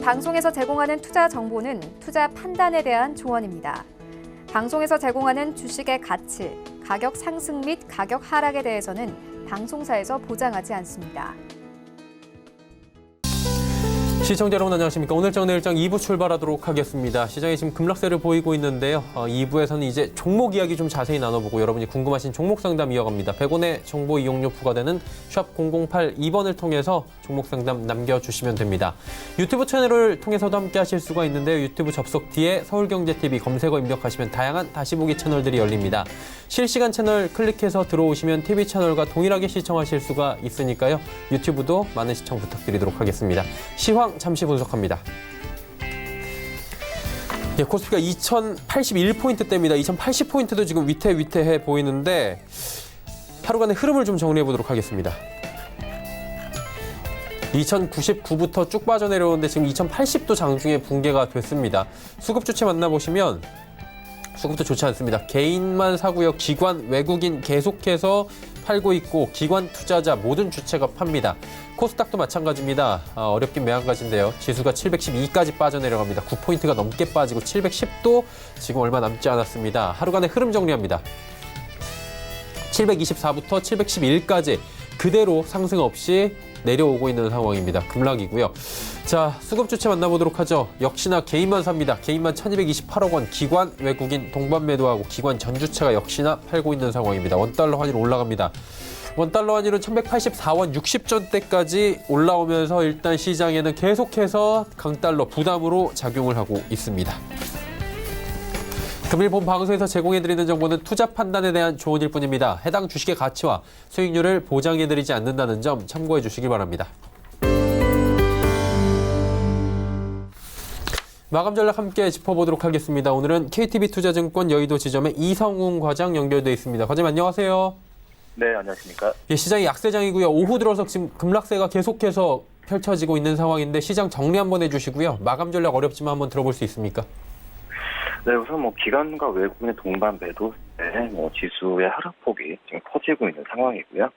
본 방송에서 제공하는 투자 정보는 투자 판단에 대한 조언입니다. 방송에서 제공하는 주식의 가치, 가격 상승 및 가격 하락에 대해서는 방송사에서 보장하지 않습니다. 시청자 여러분 안녕하십니까. 오늘장 내일장 2부 출발하도록 하겠습니다. 시장이 지금 급락세를 보이고 있는데요. 2부에서는 이제 종목 이야기 좀 자세히 나눠보고 여러분이 궁금하신 종목 상담 이어갑니다. 100원의 정보 이용료 부과되는 샵 008-2번을 통해서 종목 상담 남겨주시면 됩니다. 유튜브 채널을 통해서도 함께 하실 수가 있는데요. 유튜브 접속 뒤에 서울경제TV 검색어 입력하시면 다양한 다시보기 채널들이 열립니다. 실시간 채널 클릭해서 들어오시면 TV 채널과 동일하게 시청하실 수가 있으니까요. 유튜브도 많은 시청 부탁드리도록 하겠습니다. 시황 잠시 분석합니다. 코스피가 2081포인트대입니다. 2080포인트도 지금 위태위태해 보이는데 하루간의 흐름을 좀 정리해 보도록 하겠습니다. 2099부터 쭉 빠져내려오는데 지금 2080도 장중에 붕괴가 됐습니다. 수급 주체 만나보시면 수급도 좋지 않습니다. 개인만 사고요. 기관, 외국인 계속해서 팔고 있고 기관 투자자 모든 주체가 팝니다. 코스닥도 마찬가지입니다. 어렵긴 매한가지인데요. 지수가 712까지 빠져내려갑니다. 9포인트가 넘게 빠지고 710도 지금 얼마 남지 않았습니다. 하루간의 흐름 정리합니다. 724부터 711까지 그대로 상승 없이 내려오고 있는 상황입니다. 급락이고요. 자, 수급 주체 만나보도록 하죠. 역시나 개인만 삽니다. 개인만 1228억 원, 기관, 외국인 동반 매도하고 기관 전주체가 역시나 팔고 있는 상황입니다. 원달러 환율 올라갑니다. 원달러 환율은 1184원 60전대까지 올라오면서 일단 시장에는 계속해서 강달러 부담으로 작용을 하고 있습니다. 금일 본 방송에서 제공해드리는 정보는 투자 판단에 대한 조언일 뿐입니다. 해당 주식의 가치와 수익률을 보장해드리지 않는다는 점 참고해 주시기 바랍니다. 마감 전략 함께 짚어보도록 하겠습니다. 오늘은 KTB투자증권 여의도 지점의 이성웅 과장 연결돼 있습니다. 과장님 안녕하세요. 네, 안녕하십니까. 시장이 약세장이고요. 오후 들어서 지금 급락세가 계속해서 펼쳐지고 있는 상황인데 시장 정리 한번 해주시고요. 마감 전략 어렵지만 한번 들어볼 수 있습니까? 네, 우선 기관과 외국인의 동반 매도세, 지수의 하락폭이 지금 커지고 있는 상황이고요.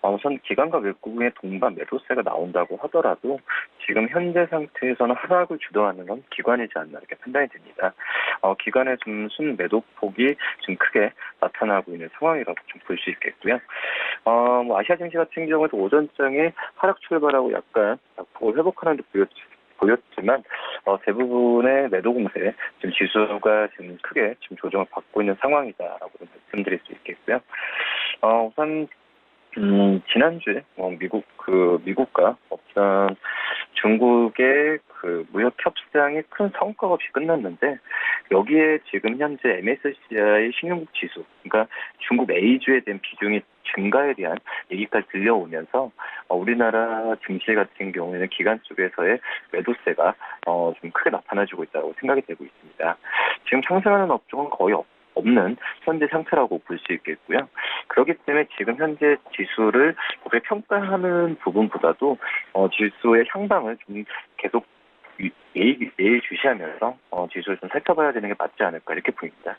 우선 기관과 외국인의 동반 매도세가 나온다고 하더라도 지금 현재 상태에서는 하락을 주도하는 건 기관이지 않나 이렇게 판단이 됩니다. 기관의 좀 순매도폭이 좀 크게 나타나고 있는 상황이라고 좀 볼 수 있겠고요. 아시아 증시 같은 경우도 오전장에 하락 출발하고 약간 약폭을 회복하는 듯 보였지만 대부분의 매도 공세 지금 지수가 지금 크게 지금 조정을 받고 있는 상황이다라고 말씀드릴 수 있겠고요. 우선 지난주에 미국과 어떤 중국의 그 무역 협상이 큰 성과가 없이 끝났는데 여기에 지금 현재 MSCI 신흥국 지수, 그러니까 중국 A주에 대한 비중이 증가에 대한 얘기까지 들려오면서 우리나라 증시 같은 경우에는 기관 쪽에서의 매도세가 좀 크게 나타나주고 있다고 생각이 되고 있습니다. 지금 상승하는 업종은 거의 없는 현재 상태라고 볼 수 있겠고요. 그렇기 때문에 지금 현재 지수를 평가하는 부분보다도 지수의 향방을 좀 계속 예의주시하면서 지수를 좀 살펴봐야 되는 게 맞지 않을까 이렇게 보입니다.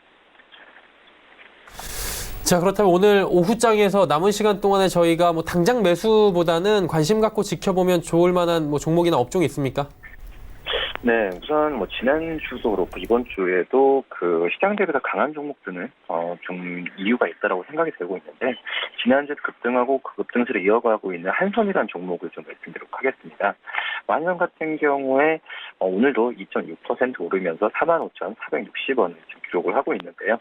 자, 그렇다면 오늘 오후장에서 남은 시간 동안에 저희가 당장 매수보다는 관심 갖고 지켜보면 좋을 만한 종목이나 업종이 있습니까? 네, 우선 지난주도 그렇고 이번 주에도 그 시장 대비가 강한 종목들은 좀 이유가 있다라고 생각이 되고 있는데 지난주 급등하고 그 급등세를 이어가고 있는 한섬이라는 종목을 좀 말씀드리도록 하겠습니다. 한섬 같은 경우에 오늘도 2.6% 오르면서 45,460원을 기록을 하고 있는데요.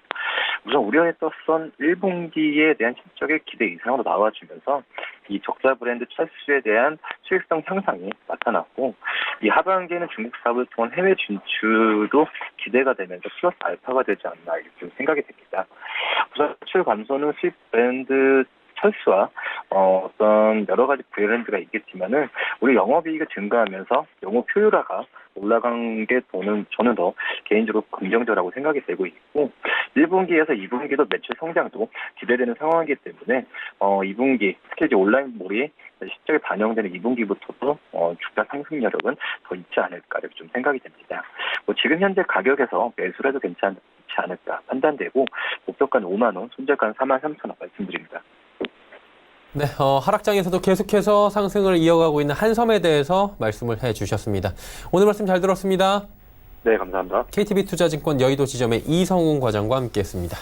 우선 우려했던 1분기에 대한 실적의 기대 이상으로 나와주면서 이 적자 브랜드 철수에 대한 수익성 향상이 나타났고 이 하반기에는 중국 사업을 통한 해외 진출도 기대가 되면서 플러스 알파가 되지 않나 이렇게 생각이 됩니다. 우선 수출 감소는 수입 브랜드 철수와 어떤 여러 가지 브랜드가 있겠지만은 우리 영업이익이 증가하면서 영업 효율화가 올라간 게 저는 더 개인적으로 긍정적이라고 생각이 되고 있고 1분기에서 2분기도 매출 성장도 기대되는 상황이기 때문에 2분기 특히 이제 온라인몰이 실적에 반영되는 2분기부터도 주가 상승 여력은 더 있지 않을까 이렇게 좀 생각이 됩니다. 지금 현재 가격에서 매수를 해도 괜찮지 않을까 판단되고 목표가는 5만 원, 손절가는 43,000원 말씀드립니다. 네, 하락장에서도 계속해서 상승을 이어가고 있는 한섬에 대해서 말씀을 해주셨습니다. 오늘 말씀 잘 들었습니다. 네, 감사합니다. KTB투자증권 여의도 지점의 이성훈 과장과 함께했습니다.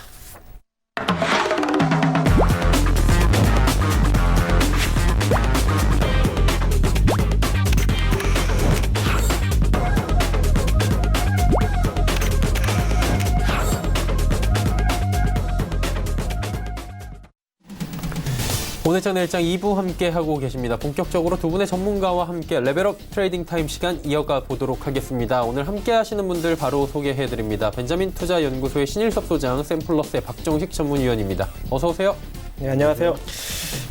오늘장 내일장 2부 함께하고 계십니다. 본격적으로 두 분의 전문가와 함께 레벨업 트레이딩 타임 시간 이어가 보도록 하겠습니다. 오늘 함께하시는 분들 바로 소개해드립니다. 벤자민 투자연구소의 신일섭 소장, 샘플러스의 박정식 전문위원입니다. 어서 오세요. 네, 안녕하세요.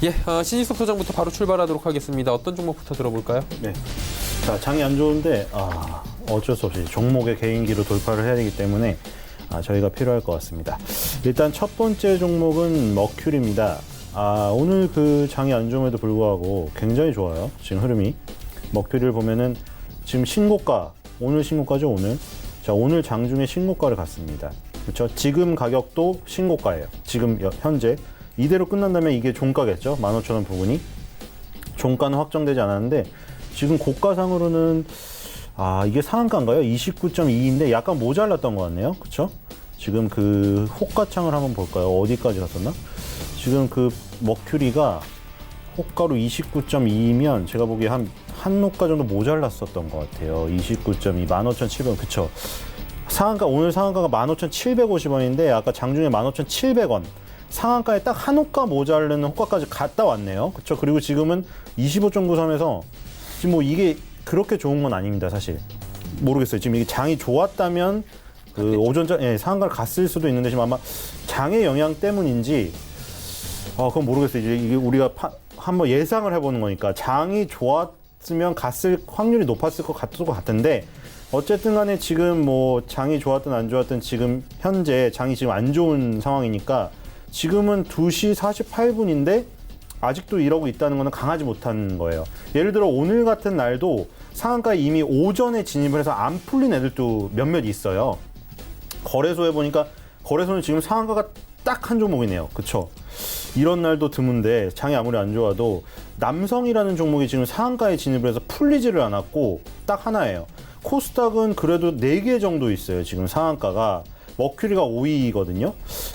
예, 신일섭 소장부터 바로 출발하도록 하겠습니다. 어떤 종목부터 들어볼까요? 네. 자, 장이 안 좋은데 어쩔 수 없이 종목의 개인기로 돌파를 해야 되기 때문에 저희가 필요할 것 같습니다. 일단 첫 번째 종목은 머큐리입니다. 오늘 그 장이 안 좋음에도 불구하고 굉장히 좋아요. 지금 흐름이. 머큐리를 보면은 지금 신고가, 오늘 신고가죠, 오늘. 자, 오늘 장중에 신고가를 갔습니다. 그렇죠? 지금 가격도 신고가예요. 지금 현재. 이대로 끝난다면 이게 종가겠죠? 15,000원 부분이. 종가는 확정되지 않았는데 지금 고가상으로는 이게 상한가인가요? 29.2인데 약간 모자랐던 것 같네요. 그렇죠? 지금 그 호가창을 한번 볼까요? 어디까지 갔었나? 지금 그 머큐리가 호가로 29.2이면 제가 보기에 한 호가 정도 모자랐었던 것 같아요. 29.2, 15,700원. 그쵸? 상한가, 오늘 상한가가 15,750원인데 아까 장중에 15,700원. 상한가에 딱 한 호가 모자르는 호가까지 갔다 왔네요. 그쵸? 그리고 지금은 25.93에서 지금 뭐 이게 그렇게 좋은 건 아닙니다, 사실. 모르겠어요. 지금 이게 장이 좋았다면 그 오전에 상한가를 갔을 수도 있는데 지금 아마 장의 영향 때문인지 그건 모르겠어요. 이게 우리가 한번 예상을 해보는 거니까 장이 좋았으면 갔을 확률이 높았을 것 같은데 어쨌든 간에 지금 뭐 장이 좋았든 안 좋았든 지금 현재 장이 지금 안 좋은 상황이니까 지금은 2시 48분인데 아직도 이러고 있다는 거는 강하지 못한 거예요. 예를 들어 오늘 같은 날도 상한가에 이미 오전에 진입을 해서 안 풀린 애들도 몇몇 있어요. 거래소에 보니까 거래소는 지금 상한가가 딱 한 종목이네요. 그쵸? 이런 날도 드문데 장이 아무리 안 좋아도 남성이라는 종목이 지금 상한가에 진입을 해서 풀리지를 않았고 딱 하나예요. 코스닥은 그래도 4개 정도 있어요. 지금 상한가가. 머큐리가 5위거든요.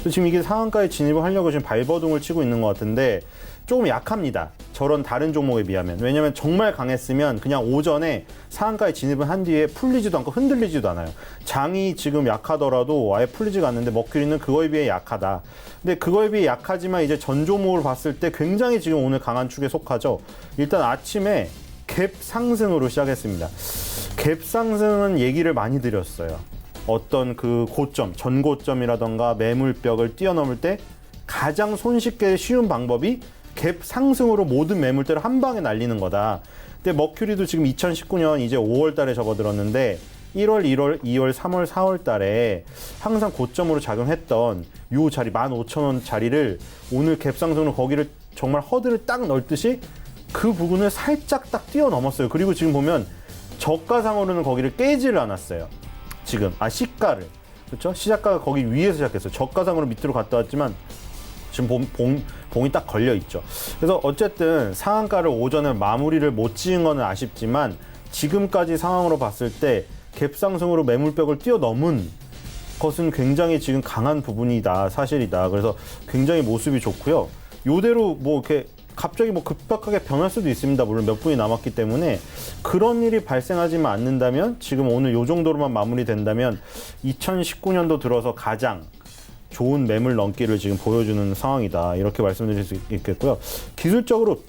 지금 이게 상한가에 진입을 하려고 지금 발버둥을 치고 있는 것 같은데 조금 약합니다. 저런 다른 종목에 비하면. 왜냐면 정말 강했으면 그냥 오전에 상한가에 진입을 한 뒤에 풀리지도 않고 흔들리지도 않아요. 장이 지금 약하더라도 아예 풀리지가 않는데 머큐리는 그거에 비해 약하다. 근데 그거에 비해 약하지만 이제 전 종목을 봤을 때 굉장히 지금 오늘 강한 축에 속하죠. 일단 아침에 갭 상승으로 시작했습니다. 갭 상승은 얘기를 많이 드렸어요. 어떤 그 고점, 전고점이라던가 매물벽을 뛰어넘을 때 가장 손쉽게 쉬운 방법이 갭 상승으로 모든 매물대를 한 방에 날리는 거다. 근데 머큐리도 지금 2019년 이제 5월 달에 접어들었는데 1월, 1월, 2월, 3월, 4월 달에 항상 고점으로 작용했던 요 자리 15,000원 자리를 오늘 갭 상승으로 거기를 정말 허들을 딱 넓듯이 그 부분을 살짝 딱 뛰어넘었어요. 그리고 지금 보면 저가상으로는 거기를 깨지를 않았어요. 지금 시가를, 그렇죠? 시작가가 거기 위에서 시작했어요. 저가상으로 밑으로 갔다 왔지만 지금 봉이 딱 걸려 있죠. 그래서 어쨌든 상한가를 오전에 마무리를 못 지은 거는 아쉽지만 지금까지 상황으로 봤을 때 갭 상승으로 매물벽을 뛰어넘은 것은 굉장히 지금 강한 부분이다, 사실이다. 그래서 굉장히 모습이 좋고요. 요대로 뭐 이렇게 갑자기 뭐 급박하게 변할 수도 있습니다. 물론 몇 분이 남았기 때문에 그런 일이 발생하지만 않는다면 지금 오늘 요 정도로만 마무리된다면 2019년도 들어서 가장 좋은 매물 넘기를 지금 보여주는 상황이다. 이렇게 말씀드릴 수 있겠고요. 기술적으로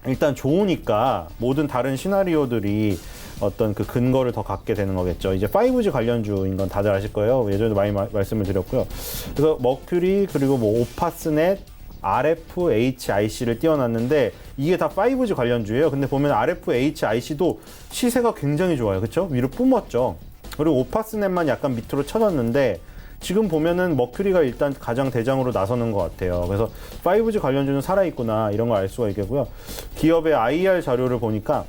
일단 좋으니까 모든 다른 시나리오들이 어떤 그 근거를 더 갖게 되는 거겠죠. 이제 5G 관련주인 건 다들 아실 거예요. 예전에도 많이 말씀을 드렸고요. 그래서 머큐리 그리고 뭐 오파스넷 RFHIC를 띄워놨는데 이게 다 5G 관련주예요. 근데 보면 RFHIC도 시세가 굉장히 좋아요. 그렇죠? 위로 뿜었죠. 그리고 오파스넷만 약간 밑으로 쳐졌는데 지금 보면은 머큐리가 일단 가장 대장으로 나서는 것 같아요. 그래서 5G 관련주는 살아있구나 이런 걸 알 수가 있겠고요. 기업의 IR 자료를 보니까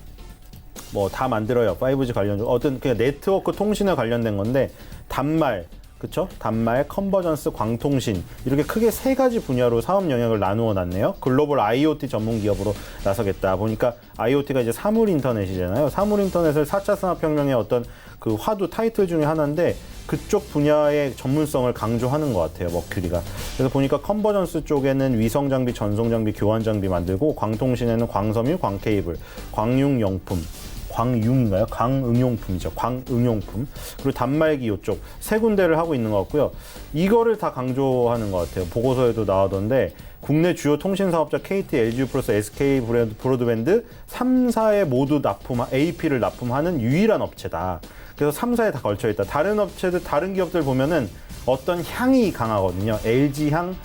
뭐 다 만들어요. 5G 관련주. 어떤 그냥 네트워크 통신에 관련된 건데 단말, 그렇죠? 단말, 컨버전스, 광통신 이렇게 크게 세 가지 분야로 사업 영역을 나누어 놨네요. 글로벌 IoT 전문 기업으로 나서겠다 보니까 IoT가 이제 사물 인터넷이잖아요. 사물 인터넷을 4차 산업혁명의 어떤 그 화두 타이틀 중에 하나인데 그쪽 분야의 전문성을 강조하는 것 같아요. 머큐리가. 그래서 보니까 컨버전스 쪽에는 위성 장비, 전송 장비, 교환 장비 만들고 광통신에는 광섬유, 광케이블, 광융용품 광융인가요? 광응용품이죠. 광응용품. 그리고 단말기 이쪽 세 군데를 하고 있는 것 같고요. 이거를 다 강조하는 것 같아요. 보고서에도 나오던데 국내 주요 통신 사업자 KT, LG 플러스, SK 브로드밴드 3사에 모두 AP를 납품하는 유일한 업체다. 그래서 3사에 다 걸쳐 있다. 다른 업체들, 다른 기업들 보면은 어떤 향이 강하거든요. LG 향,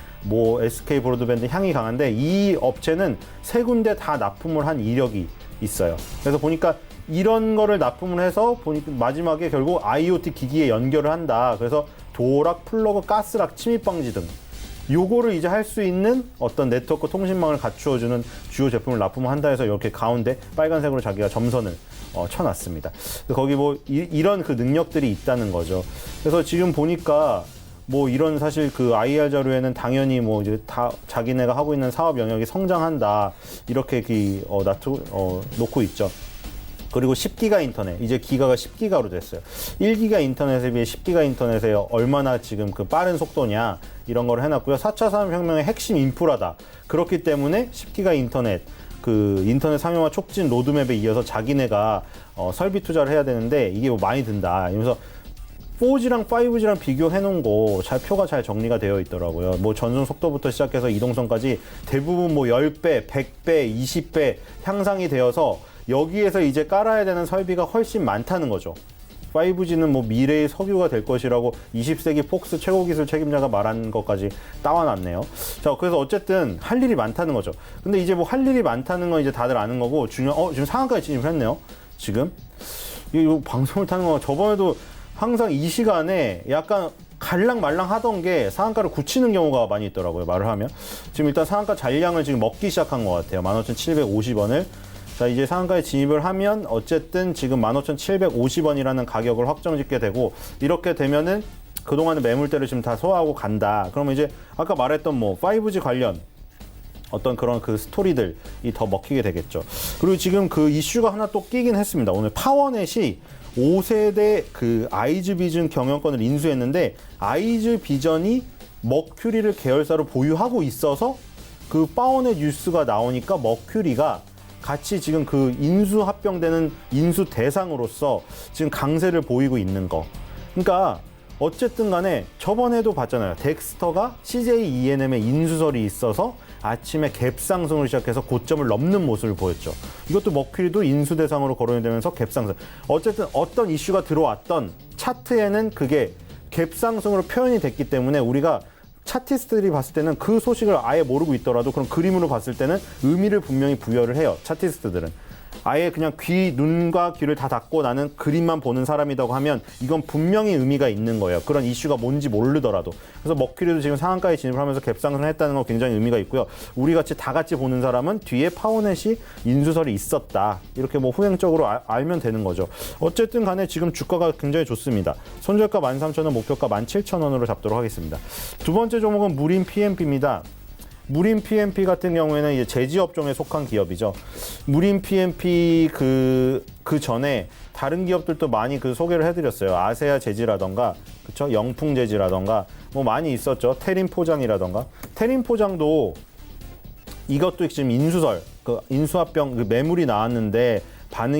SK 브로드밴드 향이 강한데 이 업체는 세 군데 다 납품을 한 이력이 있어요. 그래서 보니까 이런 거를 납품을 해서 보니까 마지막에 결국 IoT 기기에 연결을 한다. 그래서 도어락, 플러그, 가스락, 침입 방지 등 요거를 이제 할 수 있는 어떤 네트워크 통신망을 갖추어주는 주요 제품을 납품을 한다 해서 이렇게 가운데 빨간색으로 자기가 점선을 쳐놨습니다. 거기 이런 그 능력들이 있다는 거죠. 그래서 지금 보니까 이런 사실 그 IR 자료에는 당연히 이제 다 자기네가 하고 있는 사업 영역이 성장한다. 이렇게 놓고 있죠. 그리고 10기가 인터넷, 이제 기가가 10기가로 됐어요. 1기가 인터넷에 비해 10기가 인터넷에 얼마나 지금 그 빠른 속도냐, 이런 걸 해놨고요. 4차 산업혁명의 핵심 인프라다. 그렇기 때문에 10기가 인터넷, 그 인터넷 상용화 촉진 로드맵에 이어서 자기네가 설비 투자를 해야 되는데 이게 많이 든다. 이러면서 4G랑 5G랑 비교해 놓은 거 표가 잘 정리가 되어 있더라고요. 전송 속도부터 시작해서 이동성까지 대부분 10배, 100배, 20배 향상이 되어서 여기에서 이제 깔아야 되는 설비가 훨씬 많다는 거죠. 5G는 미래의 석유가 될 것이라고 20세기 폭스 최고 기술 책임자가 말한 것까지 따와놨네요. 자, 그래서 어쨌든 할 일이 많다는 거죠. 근데 이제 할 일이 많다는 건 이제 다들 아는 거고, 지금 상한가에 진입을 했네요. 지금. 이 방송을 타는 거 저번에도 항상 이 시간에 약간 갈랑말랑 하던 게 상한가를 굳히는 경우가 많이 있더라고요. 말을 하면. 지금 일단 상한가 잔량을 지금 먹기 시작한 것 같아요. 15,750원을. 자, 이제 상한가에 진입을 하면 어쨌든 지금 15,750원이라는 가격을 확정짓게 되고, 이렇게 되면은 그동안의 매물대를 지금 다 소화하고 간다. 그러면 이제 아까 말했던 5G 관련 어떤 그런 그 스토리들이 더 먹히게 되겠죠. 그리고 지금 그 이슈가 하나 또 끼긴 했습니다. 오늘 파워넷이 5세대 그 아이즈 비전 경영권을 인수했는데, 아이즈 비전이 머큐리를 계열사로 보유하고 있어서 그 파워넷 뉴스가 나오니까 머큐리가 같이 지금 그 인수 합병되는 인수 대상으로서 지금 강세를 보이고 있는 거. 그러니까 어쨌든 간에 저번에도 봤잖아요. 덱스터가 CJ E&M의 인수설이 있어서 아침에 갭 상승을 시작해서 고점을 넘는 모습을 보였죠. 이것도 머큐리도 인수 대상으로 거론이 되면서 갭 상승. 어쨌든 어떤 이슈가 들어왔던 차트에는 그게 갭 상승으로 표현이 됐기 때문에 우리가 차티스트들이 봤을 때는 그 소식을 아예 모르고 있더라도 그런 그림으로 봤을 때는 의미를 분명히 부여를 해요. 차티스트들은. 아예 그냥 눈과 귀를 다 닫고 나는 그림만 보는 사람이라고 하면 이건 분명히 의미가 있는 거예요. 그런 이슈가 뭔지 모르더라도. 그래서 머큐리도 지금 상한가에 진입을 하면서 갭상승을 했다는 건 굉장히 의미가 있고요. 우리 같이 다 같이 보는 사람은 뒤에 파워넷이 인수설이 있었다. 이렇게 후행적으로 알면 되는 거죠. 어쨌든 간에 지금 주가가 굉장히 좋습니다. 손절가 13,000원, 목표가 17,000원으로 잡도록 하겠습니다. 두 번째 종목은 무림 PMP입니다. 무림 PMP 같은 경우에는 이제 제지업종에 속한 기업이죠. 무림 PMP 그 전에 다른 기업들도 많이 소개를 해드렸어요. 아세아 제지라던가, 그쵸? 영풍 제지라던가, 많이 있었죠. 태림 포장이라던가. 태림 포장도 이것도 지금 인수설, 인수합병 매물이 나왔는데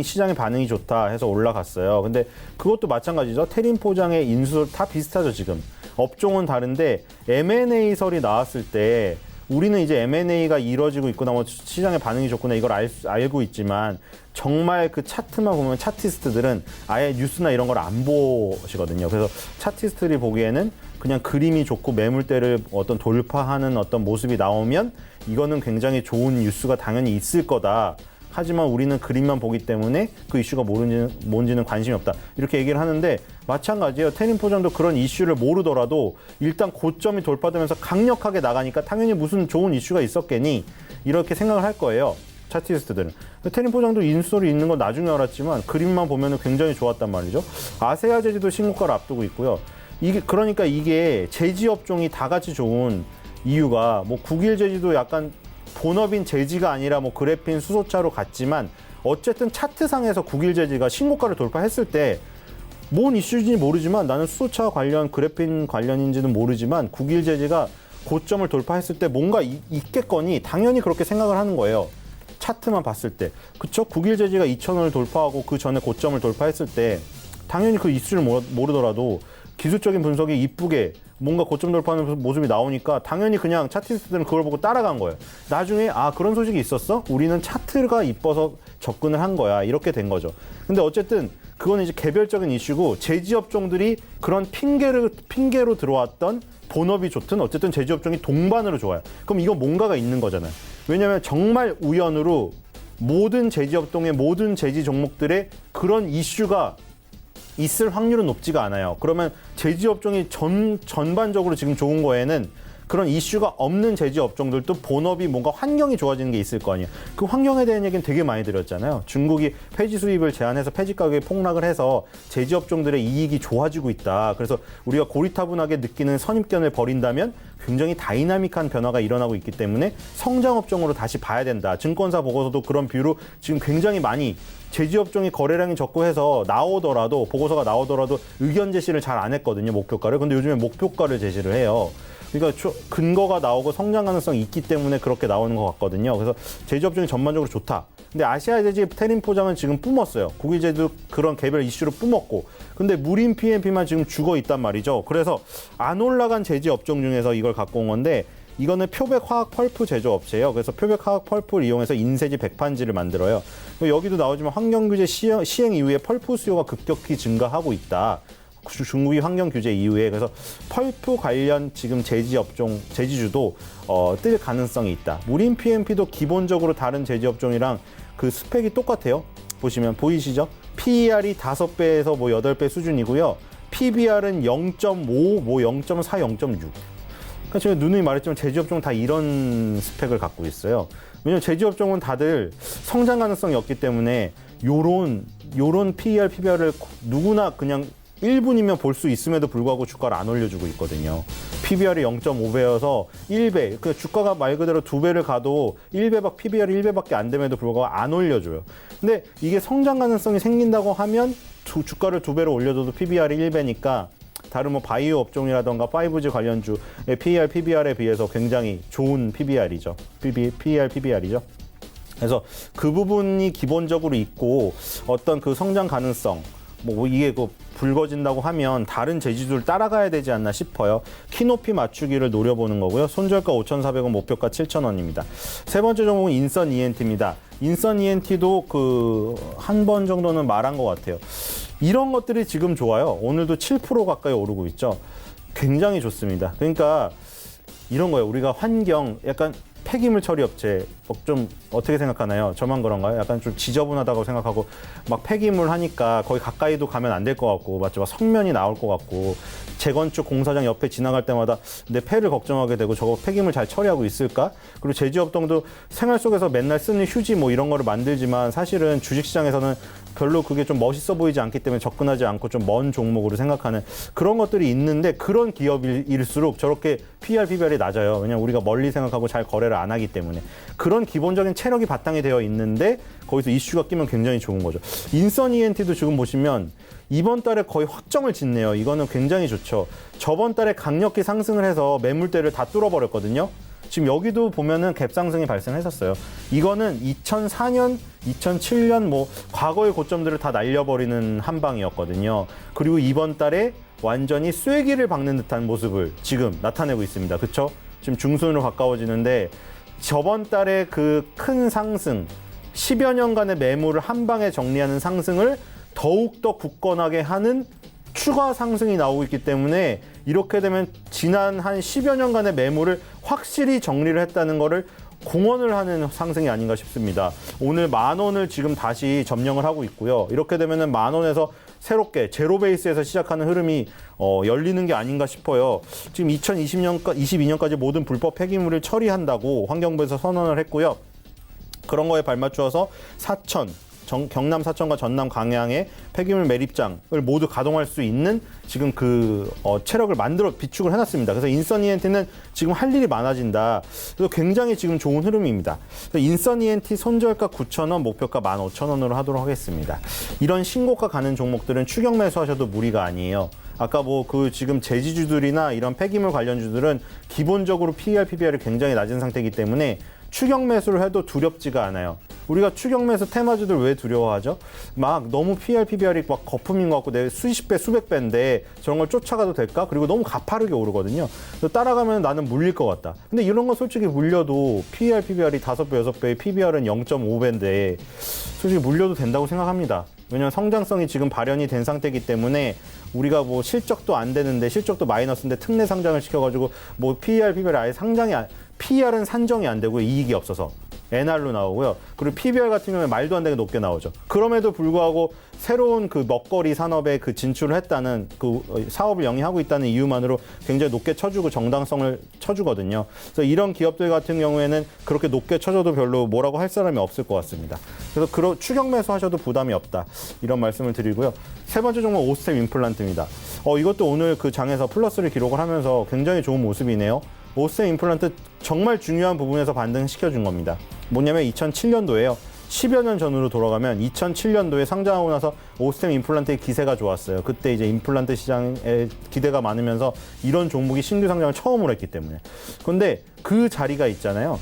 시장의 반응이 좋다 해서 올라갔어요. 근데 그것도 마찬가지죠. 태림 포장의 인수설 다 비슷하죠, 지금. 업종은 다른데 M&A설이 나왔을 때 우리는 이제 M&A가 이루어지고 있구나, 시장의 반응이 좋구나, 이걸 알고 있지만, 정말 그 차트만 보면 차티스트들은 아예 뉴스나 이런 걸 안 보시거든요. 그래서 차티스트들이 보기에는 그냥 그림이 좋고 매물대를 어떤 돌파하는 어떤 모습이 나오면 이거는 굉장히 좋은 뉴스가 당연히 있을 거다. 하지만 우리는 그림만 보기 때문에 그 이슈가 뭔지는 관심이 없다. 이렇게 얘기를 하는데 마찬가지예요. 태림 포장도 그런 이슈를 모르더라도 일단 고점이 돌파되면서 강력하게 나가니까 당연히 무슨 좋은 이슈가 있었겠니? 이렇게 생각을 할 거예요. 차티스트들은. 태림 포장도 인수설이 있는 건 나중에 알았지만 그림만 보면 굉장히 좋았단 말이죠. 아세아 제지도 신고가를 앞두고 있고요. 그러니까 이게 제지 업종이 다 같이 좋은 이유가 뭐 국일 제지도 약간 본업인 제지가 아니라 뭐 그래핀 수소차로 갔지만 어쨌든 차트상에서 국일 제지가 신고가를 돌파했을 때 뭔 이슈인지 모르지만 나는 수소차 관련 그래핀 관련인지는 모르지만 국일 제지가 고점을 돌파했을 때 뭔가 있겠거니 당연히 그렇게 생각을 하는 거예요. 차트만 봤을 때. 그쵸? 국일 제지가 2,000원을 돌파하고 그 전에 고점을 돌파했을 때 당연히 그 이슈를 모르더라도 기술적인 분석이 이쁘게 뭔가 고점 돌파하는 모습이 나오니까 당연히 그냥 차트리스트들은 그걸 보고 따라간 거예요. 나중에 그런 소식이 있었어? 우리는 차트가 이뻐서 접근을 한 거야. 이렇게 된 거죠. 근데 어쨌든 그건 이제 개별적인 이슈고 제지 업종들이 그런 핑계로 들어왔던 본업이 좋든 어쨌든 제지 업종이 동반으로 좋아요. 그럼 이거 뭔가가 있는 거잖아요. 왜냐하면 정말 우연으로 모든 제지 업종의 모든 제지 종목들의 그런 이슈가 있을 확률은 높지가 않아요. 그러면 제지 업종이 전반적으로 지금 좋은 거에는 그런 이슈가 없는 제지 업종들도 본업이 뭔가 환경이 좋아지는 게 있을 거 아니에요. 그 환경에 대한 얘기는 되게 많이 드렸잖아요. 중국이 폐지 수입을 제한해서 폐지 가격이 폭락을 해서 제지 업종들의 이익이 좋아지고 있다. 그래서 우리가 고리타분하게 느끼는 선입견을 버린다면 굉장히 다이나믹한 변화가 일어나고 있기 때문에 성장 업종으로 다시 봐야 된다. 증권사 보고서도 그런 뷰로 지금 굉장히 많이 제지 업종이 거래량이 적고 해서 보고서가 나오더라도 의견 제시를 잘 안 했거든요. 목표가를. 근데 요즘에 목표가를 제시를 해요. 그러니까 근거가 나오고 성장 가능성이 있기 때문에 그렇게 나오는 것 같거든요. 그래서 제지 업종이 전반적으로 좋다. 근데 아시아 제지 테린 포장은 지금 뿜었어요. 국일 제지도 그런 개별 이슈로 뿜었고. 근데 무림 PMP만 지금 죽어 있단 말이죠. 그래서 안 올라간 제지 업종 중에서 이걸 갖고 온 건데 이거는 표백 화학 펄프 제조업체예요. 그래서 표백 화학 펄프를 이용해서 인쇄지 백판지를 만들어요. 여기도 나오지만 환경규제 시행 이후에 펄프 수요가 급격히 증가하고 있다. 중국이 환경 규제 이후에. 그래서 펄프 관련 지금 제지 업종, 제지주도 뜰 가능성이 있다. 무림 PMP도 기본적으로 다른 제지 업종이랑 그 스펙이 똑같아요. 보이시죠? PER이 5배에서 뭐 8배 수준이고요. PBR은 0.5, 뭐 0.4, 0.6. 그러니까 제가 누누이 말했지만 제지 업종은 다 이런 스펙을 갖고 있어요. 왜냐면 제지 업종은 다들 성장 가능성이 없기 때문에 요런 PER, PBR을 누구나 그냥 1분이면 볼 수 있음에도 불구하고 주가를 안 올려주고 있거든요. PBR이 0.5배여서 1배, 그 주가가 말 그대로 2배를 가도 1배밖에 PBR이 1배밖에 안 됨에도 불구하고 안 올려줘요. 근데 이게 성장 가능성이 생긴다고 하면 주가를 2배로 올려줘도 PBR이 1배니까 다른 뭐 바이오 업종이라던가 5G 관련주의 PER, PBR에 비해서 굉장히 좋은 PBR이죠. PER, PBR이죠. 그래서 그 부분이 기본적으로 있고 어떤 그 성장 가능성, 뭐 이게 붉어진다고 하면 다른 제지주를 따라가야 되지 않나 싶어요. 키높이 맞추기를 노려보는 거고요. 손절가 5,400원, 목표가 7,000원입니다. 세 번째 종목은 인선 ENT입니다. 인선 ENT도 한 번 정도는 말한 것 같아요. 이런 것들이 지금 좋아요. 오늘도 7% 가까이 오르고 있죠. 굉장히 좋습니다. 그러니까 이런 거예요. 우리가 환경, 약간 폐기물 처리 업체 좀 어떻게 생각하나요? 저만 그런가요? 약간 좀 지저분하다고 생각하고 막 폐기물 하니까 거의 가까이도 가면 안 될 것 같고 맞죠? 막 성면이 나올 것 같고 재건축 공사장 옆에 지나갈 때마다 내 폐를 걱정하게 되고 저거 폐기물 잘 처리하고 있을까? 그리고 제지업종도 생활 속에서 맨날 쓰는 휴지 뭐 이런 거를 만들지만 사실은 주식시장에서는 별로 그게 좀 멋있어 보이지 않기 때문에 접근하지 않고 좀 먼 종목으로 생각하는 그런 것들이 있는데 그런 기업일수록 저렇게 PER, PBR이 낮아요. 왜냐하면 우리가 멀리 생각하고 잘 거래를 안 하기 때문에. 그런 기본적인 체력이 바탕이 되어 있는데 거기서 이슈가 끼면 굉장히 좋은 거죠. 인선 ENT도 지금 보시면 이번 달에 거의 확정을 짓네요. 이거는 굉장히 좋죠. 저번 달에 강력히 상승을 해서 매물대를 다 뚫어버렸거든요. 지금 여기도 보면은 갭 상승이 발생했었어요. 이거는 2004년, 2007년 뭐 과거의 고점들을 다 날려버리는 한 방이었거든요. 그리고 이번 달에 완전히 쐐기를 박는 듯한 모습을 지금 나타내고 있습니다. 그쵸? 지금 중순으로 가까워지는데 저번 달에 그 큰 상승, 10여 년간의 매물을 한 방에 정리하는 상승을 더욱더 굳건하게 하는 추가 상승이 나오고 있기 때문에 이렇게 되면 지난 한 10여 년간의 매물을 확실히 정리를 했다는 거를 공언을 하는 상승이 아닌가 싶습니다. 오늘 10,000원을 지금 다시 점령을 하고 있고요. 이렇게 되면은 10,000원에서 새롭게 제로 베이스에서 시작하는 흐름이 열리는 게 아닌가 싶어요. 지금 2022년까지 모든 불법 폐기물을 처리한다고 환경부에서 선언을 했고요. 그런 거에 발맞추어서 4,000, 경남 사천과 전남 광양의 폐기물 매립장을 모두 가동할 수 있는 지금 체력을 만들어 비축을 해놨습니다. 그래서 인선 ENT는 지금 할 일이 많아진다. 그래서 굉장히 지금 좋은 흐름입니다. 인선 ENT 손절가 9,000원, 목표가 15,000원으로 하도록 하겠습니다. 이런 신고가 가는 종목들은 추격 매수하셔도 무리가 아니에요. 아까 지금 제지주들이나 이런 폐기물 관련주들은 기본적으로 PER, PBR이 굉장히 낮은 상태이기 때문에 추격 매수를 해도 두렵지가 않아요. 우리가 추격 매수 테마주들 왜 두려워하죠? 막 너무 PER, PBR이 막 거품인 것 같고 내 수십 배, 수백 배인데 저런 걸 쫓아가도 될까? 그리고 너무 가파르게 오르거든요. 그래서 따라가면 나는 물릴 것 같다. 근데 이런 거 솔직히 물려도 PER, PBR이 5배, 6배, PBR은 0.5배인데 솔직히 물려도 된다고 생각합니다. 왜냐하면 성장성이 지금 발현이 된 상태이기 때문에 우리가 실적도 안 되는데 실적도 마이너스인데 특례 상장을 시켜가지고 PER, PBR 아예 PER은 산정이 안 되고 이익이 없어서 NR로 나오고요. 그리고 PBR 같은 경우에 말도 안 되게 높게 나오죠. 그럼에도 불구하고 새로운 먹거리 산업에 진출을 했다는 사업을 영위하고 있다는 이유만으로 굉장히 높게 쳐주고 정당성을 쳐주거든요. 그래서 이런 기업들 같은 경우에는 그렇게 높게 쳐줘도 별로 뭐라고 할 사람이 없을 것 같습니다. 그래서 추격 매수하셔도 부담이 없다. 이런 말씀을 드리고요. 세 번째 종목 오스템 임플란트입니다. 이것도 오늘 장에서 플러스를 기록을 하면서 굉장히 좋은 모습이네요. 오스템 임플란트 정말 중요한 부분에서 반등시켜준 겁니다. 뭐냐면 2007년도에요. 10여 년 전으로 돌아가면 2007년도에 상장하고 나서 오스템 임플란트의 기세가 좋았어요. 그때 이제 임플란트 시장에 기대가 많으면서 이런 종목이 신규 상장을 처음으로 했기 때문에. 그런데 그 자리가 있잖아요.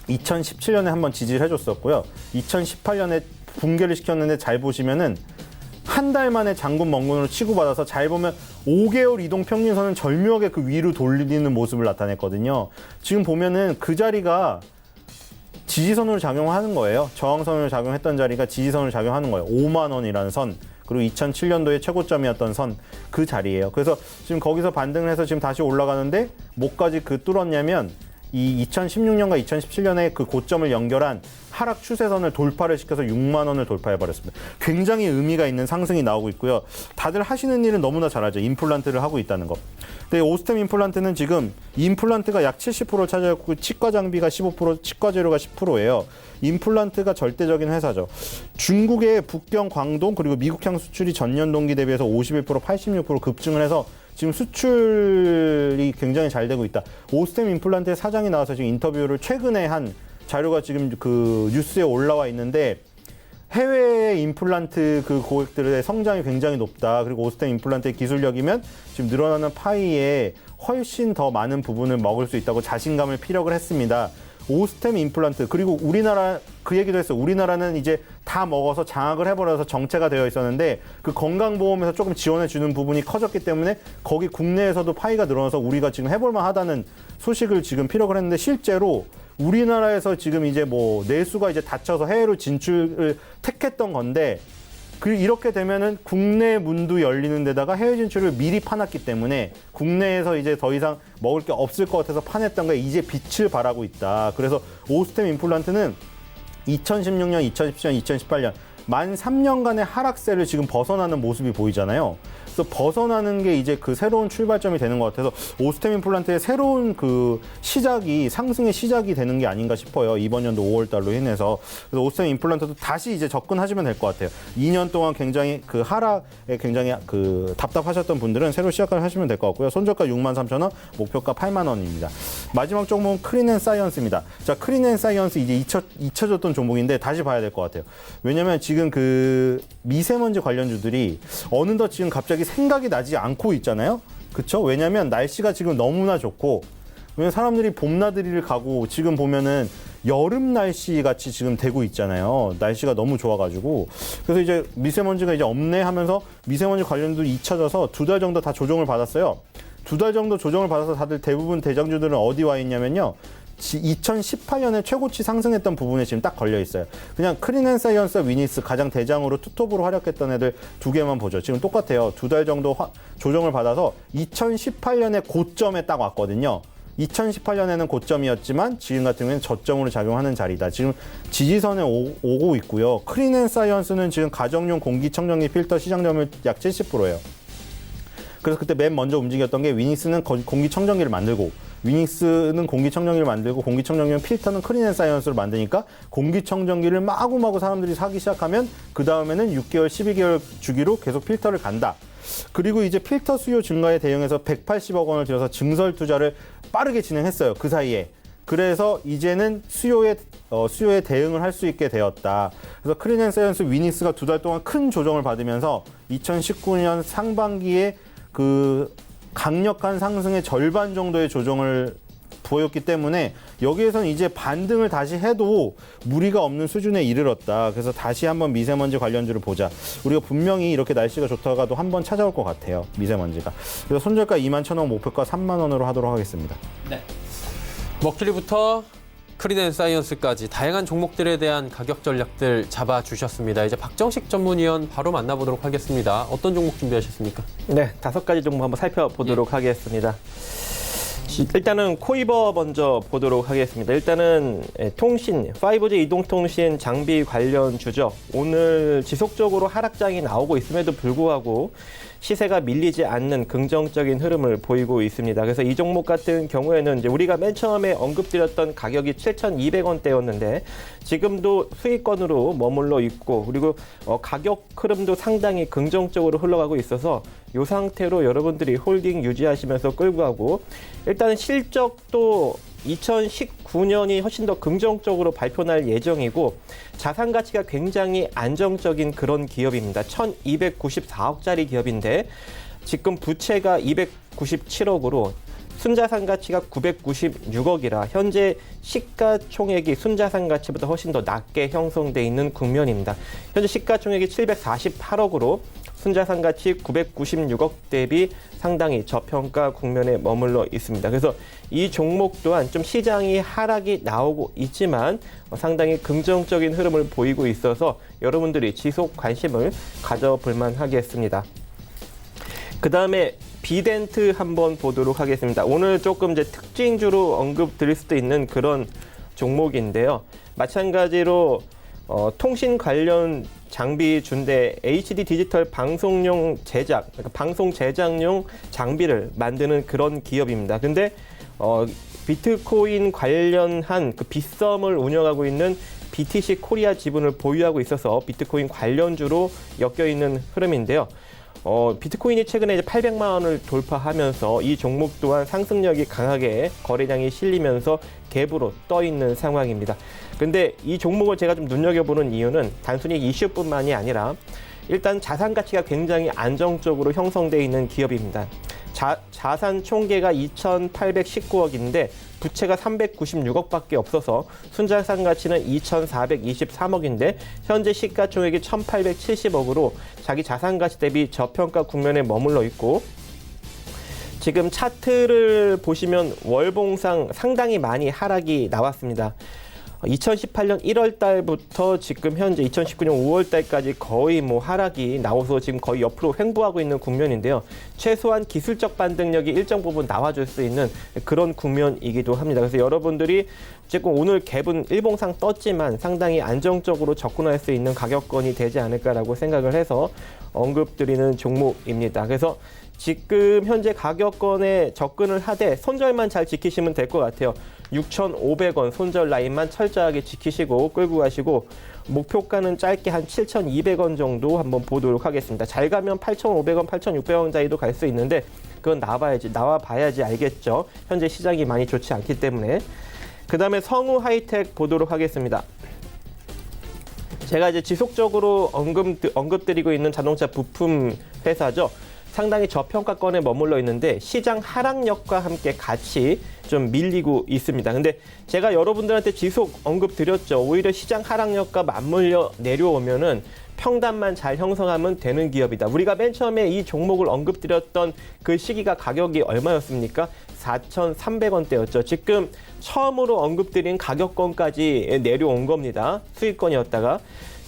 2017년에 한번 지지를 해줬었고요. 2018년에 붕괴를 시켰는데 잘 보시면은 한 달 만에 장군 멍군으로 치고받아서 잘 보면 5개월 이동 평균선은 절묘하게 위로 돌리는 모습을 나타냈거든요. 지금 보면은 그 자리가 지지선으로 작용하는 거예요. 저항선으로 작용했던 자리가 지지선으로 작용하는 거예요. 5만 원이라는 선. 그리고 2007년도에 최고점이었던 선 그 자리예요. 그래서 지금 거기서 반등을 해서 지금 다시 올라가는데 뭐까지 뚫었냐면 이 2016년과 2017년에 고점을 연결한 하락 추세선을 돌파를 시켜서 6만 원을 돌파해버렸습니다. 굉장히 의미가 있는 상승이 나오고 있고요. 다들 하시는 일은 너무나 잘하죠. 임플란트를 하고 있다는 거. 근데 오스템 임플란트는 지금 임플란트가 약 70%를 차지하고 치과 장비가 15%, 치과 재료가 10%예요. 임플란트가 절대적인 회사죠. 중국의 북경, 광동 그리고 미국향 수출이 전년 동기 대비해서 51%, 86% 급증을 해서 지금 수출이 굉장히 잘 되고 있다. 오스템 임플란트의 사장이 나와서 지금 인터뷰를 최근에 한 자료가 지금 뉴스에 올라와 있는데 해외 임플란트 고객들의 성장이 굉장히 높다. 그리고 오스템 임플란트의 기술력이면 지금 늘어나는 파이에 훨씬 더 많은 부분을 먹을 수 있다고 자신감을 피력을 했습니다. 오스템 임플란트 그리고 우리나라 그 얘기도 했어요. 우리나라는 이제 다 먹어서 장악을 해버려서 정체가 되어 있었는데 건강보험에서 조금 지원해 주는 부분이 커졌기 때문에 거기 국내에서도 파이가 늘어나서 우리가 지금 해볼만 하다는 소식을 지금 피력을 했는데 실제로 우리나라에서 지금 이제 내수가 이제 닫혀서 해외로 진출을 택했던 건데 이렇게 되면은 국내 문도 열리는 데다가 해외 진출을 미리 파놨기 때문에 국내에서 이제 더 이상 먹을 게 없을 것 같아서 파냈던 게 이제 빛을 발하고 있다. 그래서 오스템 임플란트는 2016년, 2017년, 2018년 만 3년간의 하락세를 지금 벗어나는 모습이 보이잖아요. 그래서 벗어나는 게 이제 새로운 출발점이 되는 것 같아서 오스템 임플란트의 새로운 시작이 상승의 시작이 되는 게 아닌가 싶어요. 이번 연도 5월 달로 인해서. 그래서 오스템 임플란트도 다시 이제 접근하시면 될 것 같아요. 2년 동안 굉장히 하락에 굉장히 답답하셨던 분들은 새로 시작을 하시면 될 것 같고요. 손절가 63,000원, 목표가 8만 원입니다. 마지막 종목은 크린앤사이언스입니다. 자, 크린앤사이언스 이제 잊혀졌던 종목인데 다시 봐야 될 것 같아요. 왜냐면 지금 미세먼지 관련주들이 어느덧 지금 갑자기 생각이 나지 않고 있잖아요. 그쵸? 왜냐면 날씨가 지금 너무나 좋고, 왜냐면 사람들이 봄나들이를 가고 지금 보면은 여름 날씨 같이 지금 되고 있잖아요. 날씨가 너무 좋아가지고. 그래서 이제 미세먼지가 이제 없네 하면서 미세먼지 관련도 잊혀져서 2달 정도 다 조정을 받았어요. 2달 정도 조정을 받아서 다들 대부분 대장주들은 어디 와 있냐면요. 2018년에 최고치 상승했던 부분에 지금 딱 걸려 있어요. 그냥 크린앤사이언스와 위니스 가장 대장으로 투톱으로 활약했던 애들 두 개만 보죠. 지금 똑같아요. 2달 정도 조정을 받아서 2018년에 고점에 딱 왔거든요. 2018년에는 고점이었지만 지금 같은 경우에는 저점으로 작용하는 자리다. 지금 지지선에 오고 있고요. 크린앤사이언스는 지금 가정용 공기청정기 필터 시장 점유율 약 70%예요. 그래서 그때 맨 먼저 움직였던 게 위니스는 공기청정기를 만들고 위닉스는 공기청정기를 만들고 공기청정기는 필터는 크린앤사이언스를 만드니까 공기청정기를 마구마구 사람들이 사기 시작하면 그 다음에는 6개월, 12개월 주기로 계속 필터를 간다. 그리고 이제 필터 수요 증가에 대응해서 180억 원을 들여서 증설 투자를 빠르게 진행했어요. 그 사이에. 그래서 이제는 수요에 대응을 할 수 있게 되었다. 그래서 크린앤사이언스 위닉스가 2달 동안 큰 조정을 받으면서 2019년 상반기에 그 강력한 상승의 절반 정도의 조정을 보였기 때문에 여기에서는 이제 반등을 다시 해도 무리가 없는 수준에 이르렀다. 그래서 다시 한번 미세먼지 관련주를 보자. 우리가 분명히 이렇게 날씨가 좋다가도 한번 찾아올 것 같아요. 미세먼지가. 그래서 손절가 21,000원, 목표가 3만 원으로 하도록 하겠습니다. 네. 머큐리부터 크린앤사이언스까지 다양한 종목들에 대한 가격 전략들 잡아주셨습니다. 이제 박정식 전문위원 바로 만나보도록 하겠습니다. 어떤 종목 준비하셨습니까? 네, 5가지 종목 한번 살펴보도록 하겠습니다. 일단은 코이버 먼저 보도록 하겠습니다. 일단은 통신, 5G 이동통신 장비 관련주죠. 오늘 지속적으로 하락장이 나오고 있음에도 불구하고 시세가 밀리지 않는 긍정적인 흐름을 보이고 있습니다. 그래서 이 종목 같은 경우에는 이제 우리가 맨 처음에 언급드렸던 가격이 7,200원대였는데 지금도 수익권으로 머물러 있고 그리고 가격 흐름도 상당히 긍정적으로 흘러가고 있어서 이 상태로 여러분들이 홀딩 유지하시면서 끌고 가고 일단은 실적도 2019년이 훨씬 더 긍정적으로 발표날 예정이고 자산 가치가 굉장히 안정적인 그런 기업입니다. 1,294억짜리 기업인데 지금 부채가 297억으로 순자산 가치가 996억이라 현재 시가총액이 순자산 가치보다 훨씬 더 낮게 형성돼 있는 국면입니다. 현재 시가총액이 748억으로 순자산 가치 996억 대비 상당히 저평가 국면에 머물러 있습니다. 그래서 이 종목 또한 좀 시장이 하락이 나오고 있지만 상당히 긍정적인 흐름을 보이고 있어서 여러분들이 지속 관심을 가져볼 만하겠습니다. 그 다음에 비덴트 한번 보도록 하겠습니다. 오늘 조금 이제 특징주로 언급드릴 수도 있는 그런 종목인데요. 마찬가지로 통신 관련 장비주인데 HD 디지털 방송용 제작, 그러니까 방송 제작용 장비를 만드는 그런 기업입니다. 근데 비트코인 관련한 그 빗썸을 운영하고 있는 BTC 코리아 지분을 보유하고 있어서 비트코인 관련주로 엮여 있는 흐름인데요. 비트코인이 최근에 이제 800만 원을 돌파하면서 이 종목 또한 상승력이 강하게 거래량이 실리면서 갭으로 떠 있는 상황입니다. 근데 이 종목을 제가 좀 눈여겨보는 이유는 단순히 이슈뿐만이 아니라 일단 자산 가치가 굉장히 안정적으로 형성되어 있는 기업입니다. 자산 총계가 2,819억인데 부채가 396억밖에 없어서 순자산 가치는 2,423억인데 현재 시가총액이 1,870억으로 자기 자산 가치 대비 저평가 국면에 머물러 있고 지금 차트를 보시면 월봉상 상당히 많이 하락이 나왔습니다. 2018년 1월 달부터 지금 현재 2019년 5월 달까지 거의 하락이 나와서 지금 거의 옆으로 횡보하고 있는 국면인데요. 최소한 기술적 반등력이 일정 부분 나와줄 수 있는 그런 국면이기도 합니다. 그래서 여러분들이 지금 오늘 갭은 일봉상 떴지만 상당히 안정적으로 접근할 수 있는 가격권이 되지 않을까라고 생각을 해서 언급드리는 종목입니다. 그래서 지금 현재 가격권에 접근을 하되 손절만 잘 지키시면 될 것 같아요. 6,500원 손절 라인만 철저하게 지키시고 끌고 가시고 목표가는 짧게 한 7,200원 정도 한번 보도록 하겠습니다. 잘 가면 8,500원, 8,600원 사이도 갈 수 있는데 그건 나와봐야지 알겠죠. 현재 시장이 많이 좋지 않기 때문에. 그 다음에 성우 하이텍 보도록 하겠습니다. 제가 이제 지속적으로 언급드리고 있는 자동차 부품 회사죠. 상당히 저평가권에 머물러 있는데 시장 하락력과 함께 같이 좀 밀리고 있습니다. 근데 제가 여러분들한테 지속 언급드렸죠. 오히려 시장 하락력과 맞물려 내려오면은 평단만 잘 형성하면 되는 기업이다. 우리가 맨 처음에 이 종목을 언급드렸던 그 시기가 가격이 얼마였습니까? 4,300원대였죠. 지금 처음으로 언급드린 가격권까지 내려온 겁니다. 수익권이었다가.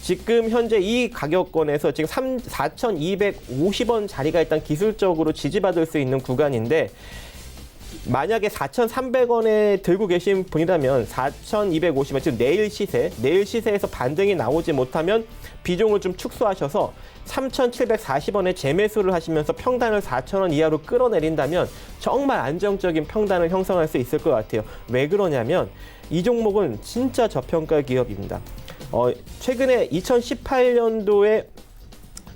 지금 현재 이 가격권에서 지금 4,250원 자리가 일단 기술적으로 지지받을 수 있는 구간인데 만약에 4,300원에 들고 계신 분이라면 4,250원, 지금 내일 시세에서 반등이 나오지 못하면 비중을 좀 축소하셔서 3,740원에 재매수를 하시면서 평단을 4,000원 이하로 끌어내린다면 정말 안정적인 평단을 형성할 수 있을 것 같아요. 왜 그러냐면 이 종목은 진짜 저평가 기업입니다. 최근에 2018년도에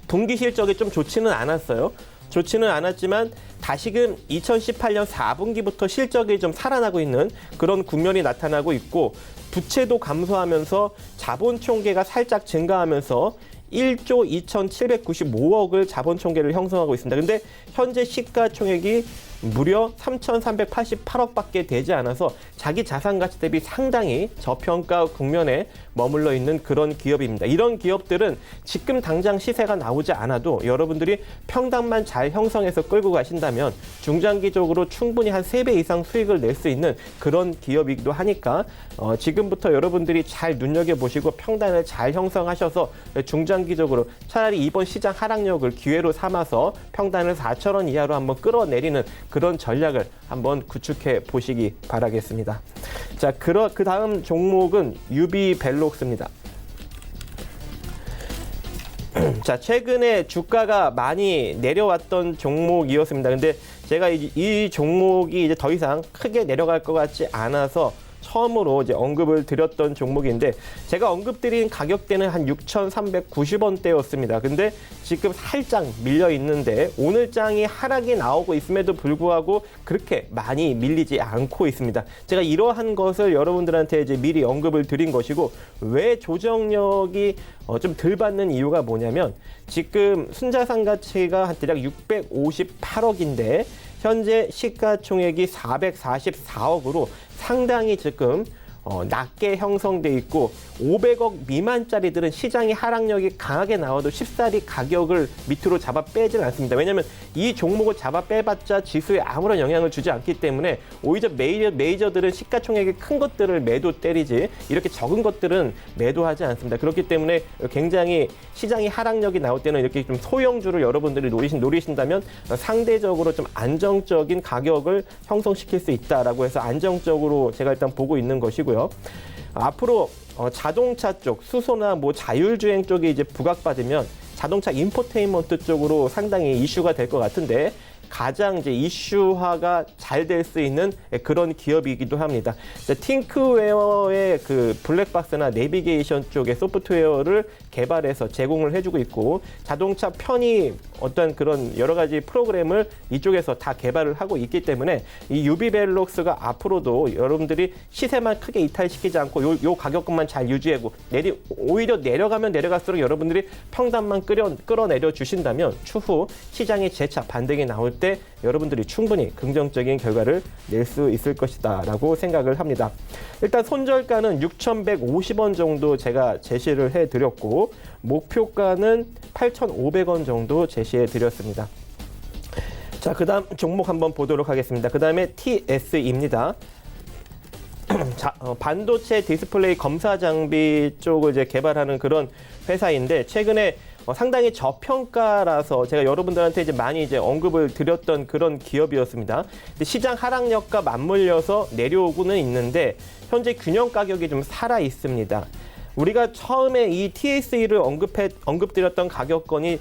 분기 실적이 좀 좋지는 않았어요. 좋지는 않았지만 다시금 2018년 4분기부터 실적이 좀 살아나고 있는 그런 국면이 나타나고 있고 부채도 감소하면서 자본 총계가 살짝 증가하면서 1조 2,795억을 자본 총계를 형성하고 있습니다. 근데 현재 시가총액이 무려 3,388억밖에 되지 않아서 자기 자산 가치 대비 상당히 저평가 국면에 머물러 있는 그런 기업입니다. 이런 기업들은 지금 당장 시세가 나오지 않아도 여러분들이 평단만 잘 형성해서 끌고 가신다면 중장기적으로 충분히 한 3배 이상 수익을 낼 수 있는 그런 기업이기도 하니까 지금부터 여러분들이 잘 눈여겨보시고 평단을 잘 형성하셔서 중장기적으로 차라리 이번 시장 하락력을 기회로 삼아서 평단을 4,000원 이하로 한번 끌어내리는 그런 전략을 한번 구축해 보시기 바라겠습니다. 자, 그 다음 종목은 유비벨록스입니다. 자, 최근에 주가가 많이 내려왔던 종목이었습니다. 근데 제가 이 종목이 이제 더 이상 크게 내려갈 것 같지 않아서 처음으로 이제 언급을 드렸던 종목인데 제가 언급드린 가격대는 한 6,390원대였습니다. 근데 지금 살짝 밀려 있는데 오늘 장이 하락이 나오고 있음에도 불구하고 그렇게 많이 밀리지 않고 있습니다. 제가 이러한 것을 여러분들한테 이제 미리 언급을 드린 것이고 왜 조정력이 좀 덜 받는 이유가 뭐냐면 지금 순자산 가치가 한 대략 658억인데 현재 시가총액이 444억으로 상당히 지금 낮게 형성돼 있고 500억 미만짜리들은 시장의 하락력이 강하게 나와도 쉽사리 가격을 밑으로 잡아 빼지는 않습니다. 왜냐하면 이 종목을 잡아 빼봤자 지수에 아무런 영향을 주지 않기 때문에 오히려 메이저들은 시가총액이 큰 것들을 매도 때리지 이렇게 적은 것들은 매도하지 않습니다. 그렇기 때문에 굉장히 시장이 하락력이 나올 때는 이렇게 좀 소형주를 여러분들이 노리신다면 상대적으로 좀 안정적인 가격을 형성시킬 수 있다라고 해서 안정적으로 제가 일단 보고 있는 것이고요. 앞으로 자동차 쪽, 수소나 뭐 자율주행 쪽이 이제 부각받으면 자동차 인포테인먼트 쪽으로 상당히 이슈가 될 것 같은데 가장 이제 이슈화가 잘 될 수 있는 그런 기업이기도 합니다. 팅크웨어의 그 블랙박스나 내비게이션 쪽의 소프트웨어를 개발해서 제공을 해주고 있고 자동차 편의 어떤 그런 여러 가지 프로그램을 이쪽에서 다 개발을 하고 있기 때문에 이 유비벨록스가 앞으로도 여러분들이 시세만 크게 이탈시키지 않고 요 가격권만 잘 유지하고 오히려 내려가면 내려갈수록 여러분들이 평단만 끌어내려 주신다면 추후 시장의 재차 반등이 나올 때 여러분들이 충분히 긍정적인 결과를 낼 수 있을 것이다 라고 생각을 합니다. 일단 손절가는 6,150원 정도 제가 제시를 해드렸고 목표가는 8,500원 정도 제시해 드렸습니다. 자, 그 다음 종목 한번 보도록 하겠습니다. 그 다음에 TS입니다. 자, 반도체 디스플레이 검사 장비 쪽을 이제 개발하는 그런 회사인데 최근에 상당히 저평가라서 제가 여러분들한테 이제 많이 이제 언급을 드렸던 그런 기업이었습니다. 근데 시장 하락력과 맞물려서 내려오고는 있는데 현재 균형 가격이 좀 살아 있습니다. 우리가 처음에 이 TSE를 언급드렸던 가격권이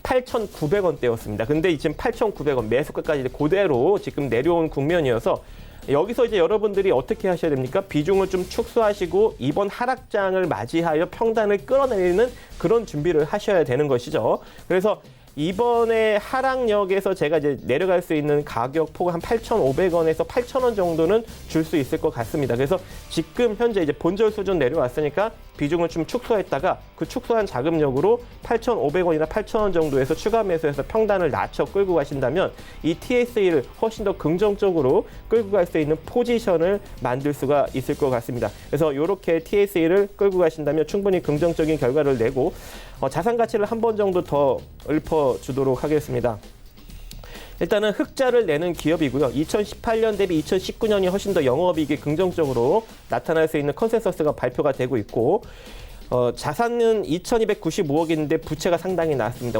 8,900원대였습니다. 근데 지금 8,900원 매수가까지 그대로 지금 내려온 국면이어서 여기서 이제 여러분들이 어떻게 하셔야 됩니까? 비중을 좀 축소하시고 이번 하락장을 맞이하여 평단을 끌어내리는 그런 준비를 하셔야 되는 것이죠. 그래서 이번에 하락력에서 제가 이제 내려갈 수 있는 가격 폭은 한 8,500원에서 8,000원 정도는 줄 수 있을 것 같습니다. 그래서 지금 현재 이제 본절 수준 내려왔으니까 비중을 좀 축소했다가 그 축소한 자금력으로 8,500원이나 8,000원 정도에서 추가 매수해서 평단을 낮춰 끌고 가신다면 이 TSE를 훨씬 더 긍정적으로 끌고 갈 수 있는 포지션을 만들 수가 있을 것 같습니다. 그래서 이렇게 TSE를 끌고 가신다면 충분히 긍정적인 결과를 내고 자산 가치를 한 번 정도 더 읊어주도록 하겠습니다. 일단은 흑자를 내는 기업이고요. 2018년 대비 2019년이 훨씬 더 영업이익이 긍정적으로 나타날 수 있는 컨센서스가 발표가 되고 있고 자산은 2,295억인데 부채가 상당히 낮습니다.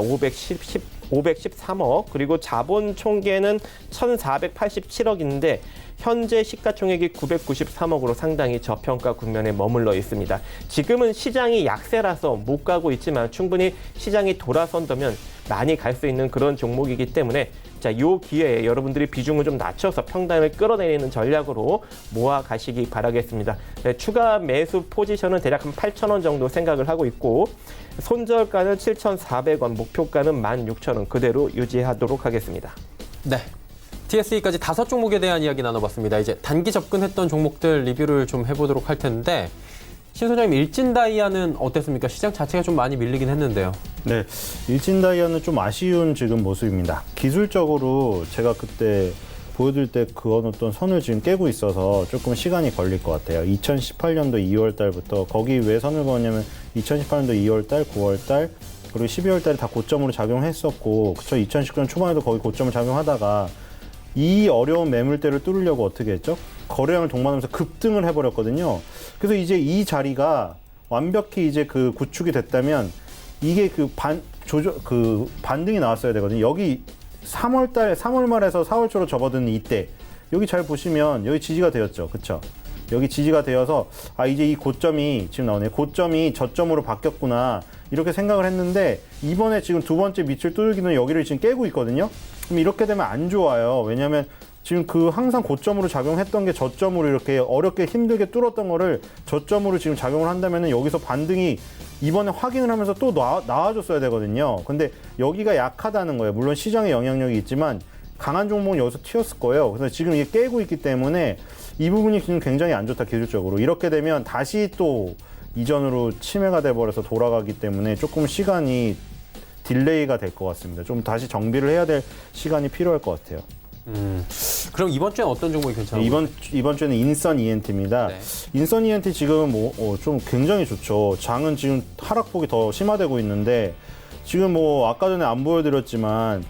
513억, 그리고 자본 총계는 1,487억인데 현재 시가총액이 993억으로 상당히 저평가 국면에 머물러 있습니다. 지금은 시장이 약세라서 못 가고 있지만 충분히 시장이 돌아선다면 많이 갈 수 있는 그런 종목이기 때문에 자, 요 기회에 여러분들이 비중을 좀 낮춰서 평단을 끌어내리는 전략으로 모아 가시기 바라겠습니다. 네, 추가 매수 포지션은 대략 한 8,000원 정도 생각을 하고 있고 손절가는 7,400원, 목표가는 16,000원 그대로 유지하도록 하겠습니다. 네. TSE까지 5종목에 대한 이야기 나눠봤습니다. 이제 단기 접근했던 종목들 리뷰를 좀 해보도록 할 텐데 신 소장님, 일진다이아는 어땠습니까? 시장 자체가 좀 많이 밀리긴 했는데요. 네, 일진다이아는 좀 아쉬운 지금 모습입니다. 기술적으로 제가 그때 보여드릴 때 그어놓던 선을 지금 깨고 있어서 조금 시간이 걸릴 것 같아요. 2018년도 2월 달부터 거기 왜 선을 그었냐면 2018년도 2월 달, 9월 달 그리고 12월 달에 다 고점으로 작용했었고 그쵸? 2019년 초반에도 거기 고점을 작용하다가 이 어려운 매물대를 뚫으려고 어떻게 했죠? 거래량을 동반하면서 급등을 해버렸거든요. 그래서 이제 이 자리가 완벽히 이제 그 구축이 됐다면 이게 그 반등이 나왔어야 되거든요. 여기 3월 말에서 4월 초로 접어드는 이때 여기 잘 보시면 여기 지지가 되었죠. 그쵸? 여기 지지가 되어서 아 이제 이 고점이 지금 나오네요. 고점이 저점으로 바뀌었구나 이렇게 생각을 했는데 이번에 지금 두 번째 밑을 뚫기는 여기를 지금 깨고 있거든요. 그럼 이렇게 되면 안 좋아요. 왜냐하면 지금 그 항상 고점으로 작용했던 게 저점으로 이렇게 어렵게 힘들게 뚫었던 거를 저점으로 지금 작용을 한다면은 여기서 반등이 이번에 확인을 하면서 또 나와줬어야 되거든요. 근데 여기가 약하다는 거예요. 물론 시장의 영향력이 있지만 강한 종목은 여기서 튀었을 거예요. 그래서 지금 이게 깨고 있기 때문에 이 부분이 지금 굉장히 안 좋다, 기술적으로. 이렇게 되면 다시 또 이전으로 침해가 돼버려서 돌아가기 때문에 조금 시간이 딜레이가 될 것 같습니다. 좀 다시 정비를 해야 될 시간이 필요할 것 같아요. 그럼 이번 주엔 어떤 종목이 괜찮아요? 이번 주에는 인선 ENT입니다. 네. 인선 ENT 지금 좀 굉장히 좋죠. 장은 지금 하락폭이 더 심화되고 있는데 지금 아까 전에 안 보여드렸지만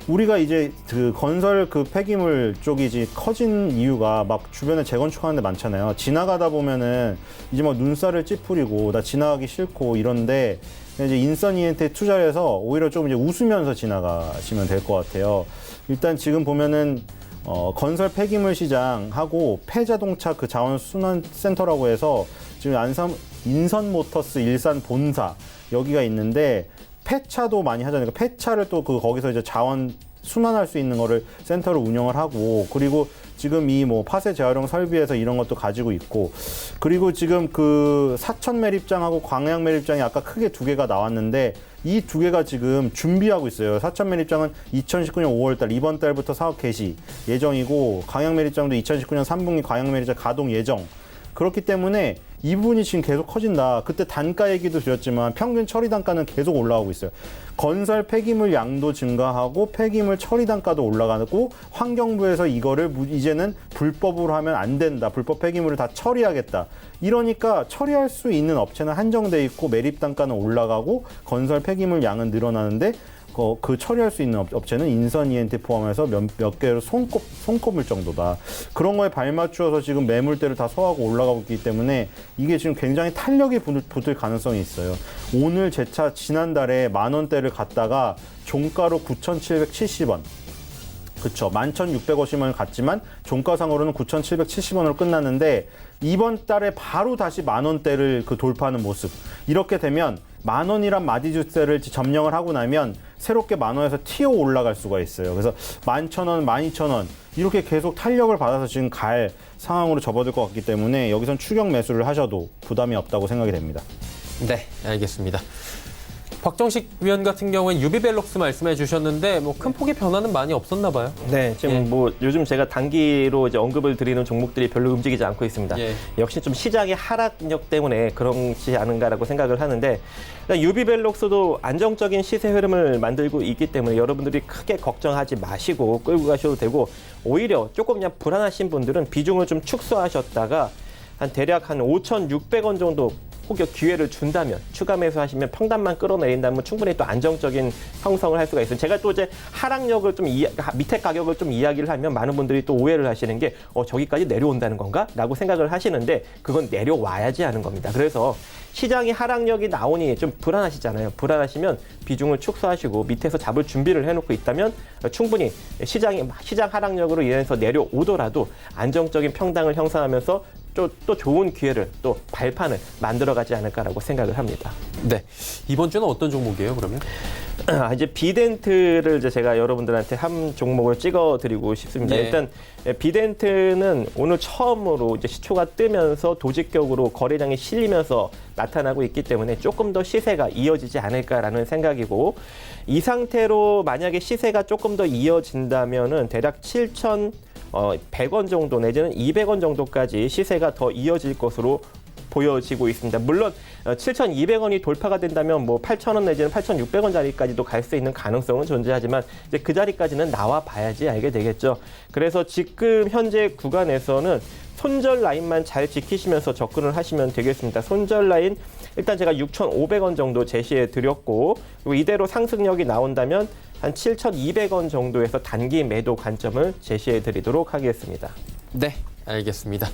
우리가 이제 그 건설 그 폐기물 쪽이 이제 커진 이유가 막 주변에 재건축하는 데 많잖아요. 지나가다 보면은 이제 막 눈살을 찌푸리고 나 지나가기 싫고 이런데 이제 인선 ENT에 투자를 해서 오히려 좀 이제 웃으면서 지나가시면 될 것 같아요. 일단 지금 보면은 건설 폐기물 시장하고 폐자동차 그 자원순환센터라고 해서 지금 인선 모터스 일산 본사 여기가 있는데 폐차도 많이 하잖아요. 그러니까 폐차를 또 거기서 이제 자원 순환할 수 있는 거를 센터를 운영을 하고 그리고 지금 이 파쇄 재활용 설비에서 이런 것도 가지고 있고 그리고 지금 그 사천 매립장하고 광양 매립장이 아까 크게 두 개가 나왔는데 이 두 개가 지금 준비하고 있어요. 사천 매립장은 2019년 5월 달 이번 달부터 사업 개시 예정이고 광양 매립장도 2019년 3분기 광양 매립장 가동 예정. 그렇기 때문에 이 부분이 지금 계속 커진다. 그때 단가 얘기도 드렸지만 평균 처리 단가는 계속 올라가고 있어요. 건설 폐기물 양도 증가하고 폐기물 처리 단가도 올라가고 환경부에서 이거를 이제는 불법으로 하면 안 된다. 불법 폐기물을 다 처리하겠다. 이러니까 처리할 수 있는 업체는 한정돼 있고 매립 단가는 올라가고 건설 폐기물 양은 늘어나는데 그 처리할 수 있는 업체는 인선 ENT 포함해서 몇 개로 손꼽을 정도다. 그런 거에 발맞추어서 지금 매물대를 다 소화하고 올라가고 있기 때문에 이게 지금 굉장히 탄력이 붙을 가능성이 있어요. 오늘 제 차 지난달에 10,000원대를 갔다가 종가로 9,770원. 그쵸. 11,650원을 갔지만 종가상으로는 9,770원으로 끝났는데 이번 달에 바로 다시 10,000원대를 돌파하는 모습. 이렇게 되면 10,000원이란 마디주세를 점령을 하고 나면 새롭게 10,000원에서 튀어 올라갈 수가 있어요. 그래서 11,000원, 12,000원 이렇게 계속 탄력을 받아서 지금 갈 상황으로 접어들 것 같기 때문에 여기선 추격 매수를 하셔도 부담이 없다고 생각이 됩니다. 네, 알겠습니다. 박정식 위원 같은 경우엔 유비벨록스 말씀해 주셨는데 큰 폭의 변화는 많이 없었나 봐요. 네, 지금 요즘 제가 단기로 이제 언급을 드리는 종목들이 별로 움직이지 않고 있습니다. 예. 역시 좀 시장의 하락력 때문에 그렇지 않은가라고 생각을 하는데 유비벨록스도 안정적인 시세 흐름을 만들고 있기 때문에 여러분들이 크게 걱정하지 마시고 끌고 가셔도 되고 오히려 조금 그냥 불안하신 분들은 비중을 좀 축소하셨다가 대략 5,600원 정도 혹여 기회를 준다면 추가 매수하시면 평단만 끌어내린다면 충분히 또 안정적인 형성을 할 수가 있어요. 제가 또 이제 하락력을 좀 밑에 가격을 좀 이야기를 하면 많은 분들이 또 오해를 하시는 게 저기까지 내려온다는 건가? 라고 생각을 하시는데 그건 내려와야지 하는 겁니다. 그래서 시장이 하락력이 나오니 좀 불안하시잖아요. 불안하시면 비중을 축소하시고 밑에서 잡을 준비를 해놓고 있다면 충분히 시장 하락력으로 인해서 내려오더라도 안정적인 평당을 형성하면서 또 좋은 기회를 또 발판을 만들어가지 않을까라고 생각을 합니다. 네. 이번 주는 어떤 종목이에요, 그러면? 이제 비덴트를 이제 제가 여러분들한테 한 종목을 찍어드리고 싶습니다. 예. 일단 비덴트는 오늘 처음으로 이제 시초가 뜨면서 도직격으로 거래량이 실리면서 나타나고 있기 때문에 조금 더 시세가 이어지지 않을까라는 생각이고, 이 상태로 만약에 시세가 조금 더 이어진다면은 대략 7,100원 정도 내지는 200원 정도까지 시세가 더 이어질 것으로 보여지고 있습니다. 물론 7,200원이 돌파가 된다면 뭐 8,000원 내지는 8,600원 자리까지도 갈 수 있는 가능성은 존재하지만 이제 그 자리까지는 나와 봐야지 알게 되겠죠. 그래서 지금 현재 구간에서는 손절 라인만 잘 지키시면서 접근을 하시면 되겠습니다. 손절 라인 일단 제가 6,500원 정도 제시해 드렸고, 그리고 이대로 상승력이 나온다면 한 7,200원 정도에서 단기 매도 관점을 제시해 드리도록 하겠습니다. 네, 알겠습니다.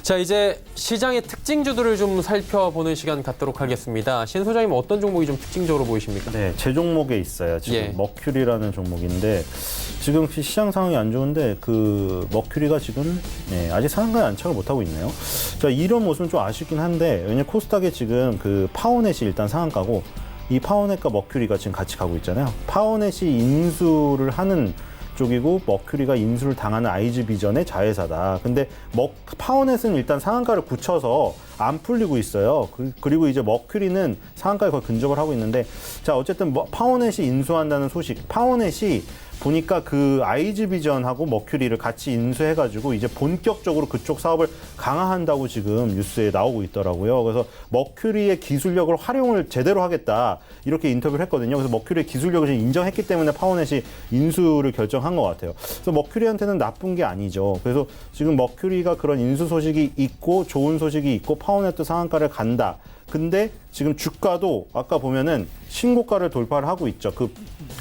자, 이제 시장의 특징주들을 좀 살펴보는 시간 갖도록 하겠습니다. 신 소장님 어떤 종목이 좀 특징적으로 보이십니까? 네, 제 종목에 있어요. 지금 예. 머큐리라는 종목인데 지금 시장 상황이 안 좋은데 그 머큐리가 지금 아직 상한가에 안착을 못하고 있네요. 자, 이런 모습은 좀 아쉽긴 한데 왜냐면 코스닥에 지금 그 파워넷이 일단 상한가고 이 파워넷과 머큐리가 지금 같이 가고 있잖아요. 파워넷이 인수를 하는 쪽이고 머큐리가 인수를 당하는 아이즈비전의 자회사다. 근데 파워넷은 일단 상한가를 굳혀서 안 풀리고 있어요. 그리고 이제 머큐리는 상한가에 거의 근접을 하고 있는데, 자, 어쨌든 파워넷이 인수한다는 소식. 파워넷이 보니까 그 아이즈비전하고 머큐리를 같이 인수해가지고 이제 본격적으로 그쪽 사업을 강화한다고 지금 뉴스에 나오고 있더라고요. 그래서 머큐리의 기술력을 활용을 제대로 하겠다, 이렇게 인터뷰를 했거든요. 그래서 머큐리의 기술력을 지금 인정했기 때문에 파워넷이 인수를 결정한 것 같아요. 그래서 머큐리한테는 나쁜 게 아니죠. 그래서 지금 머큐리가 그런 인수 소식이 있고 좋은 소식이 있고 파워넷도 상한가를 간다. 근데 지금 주가도 아까 보면은 신고가를 돌파를 하고 있죠. 그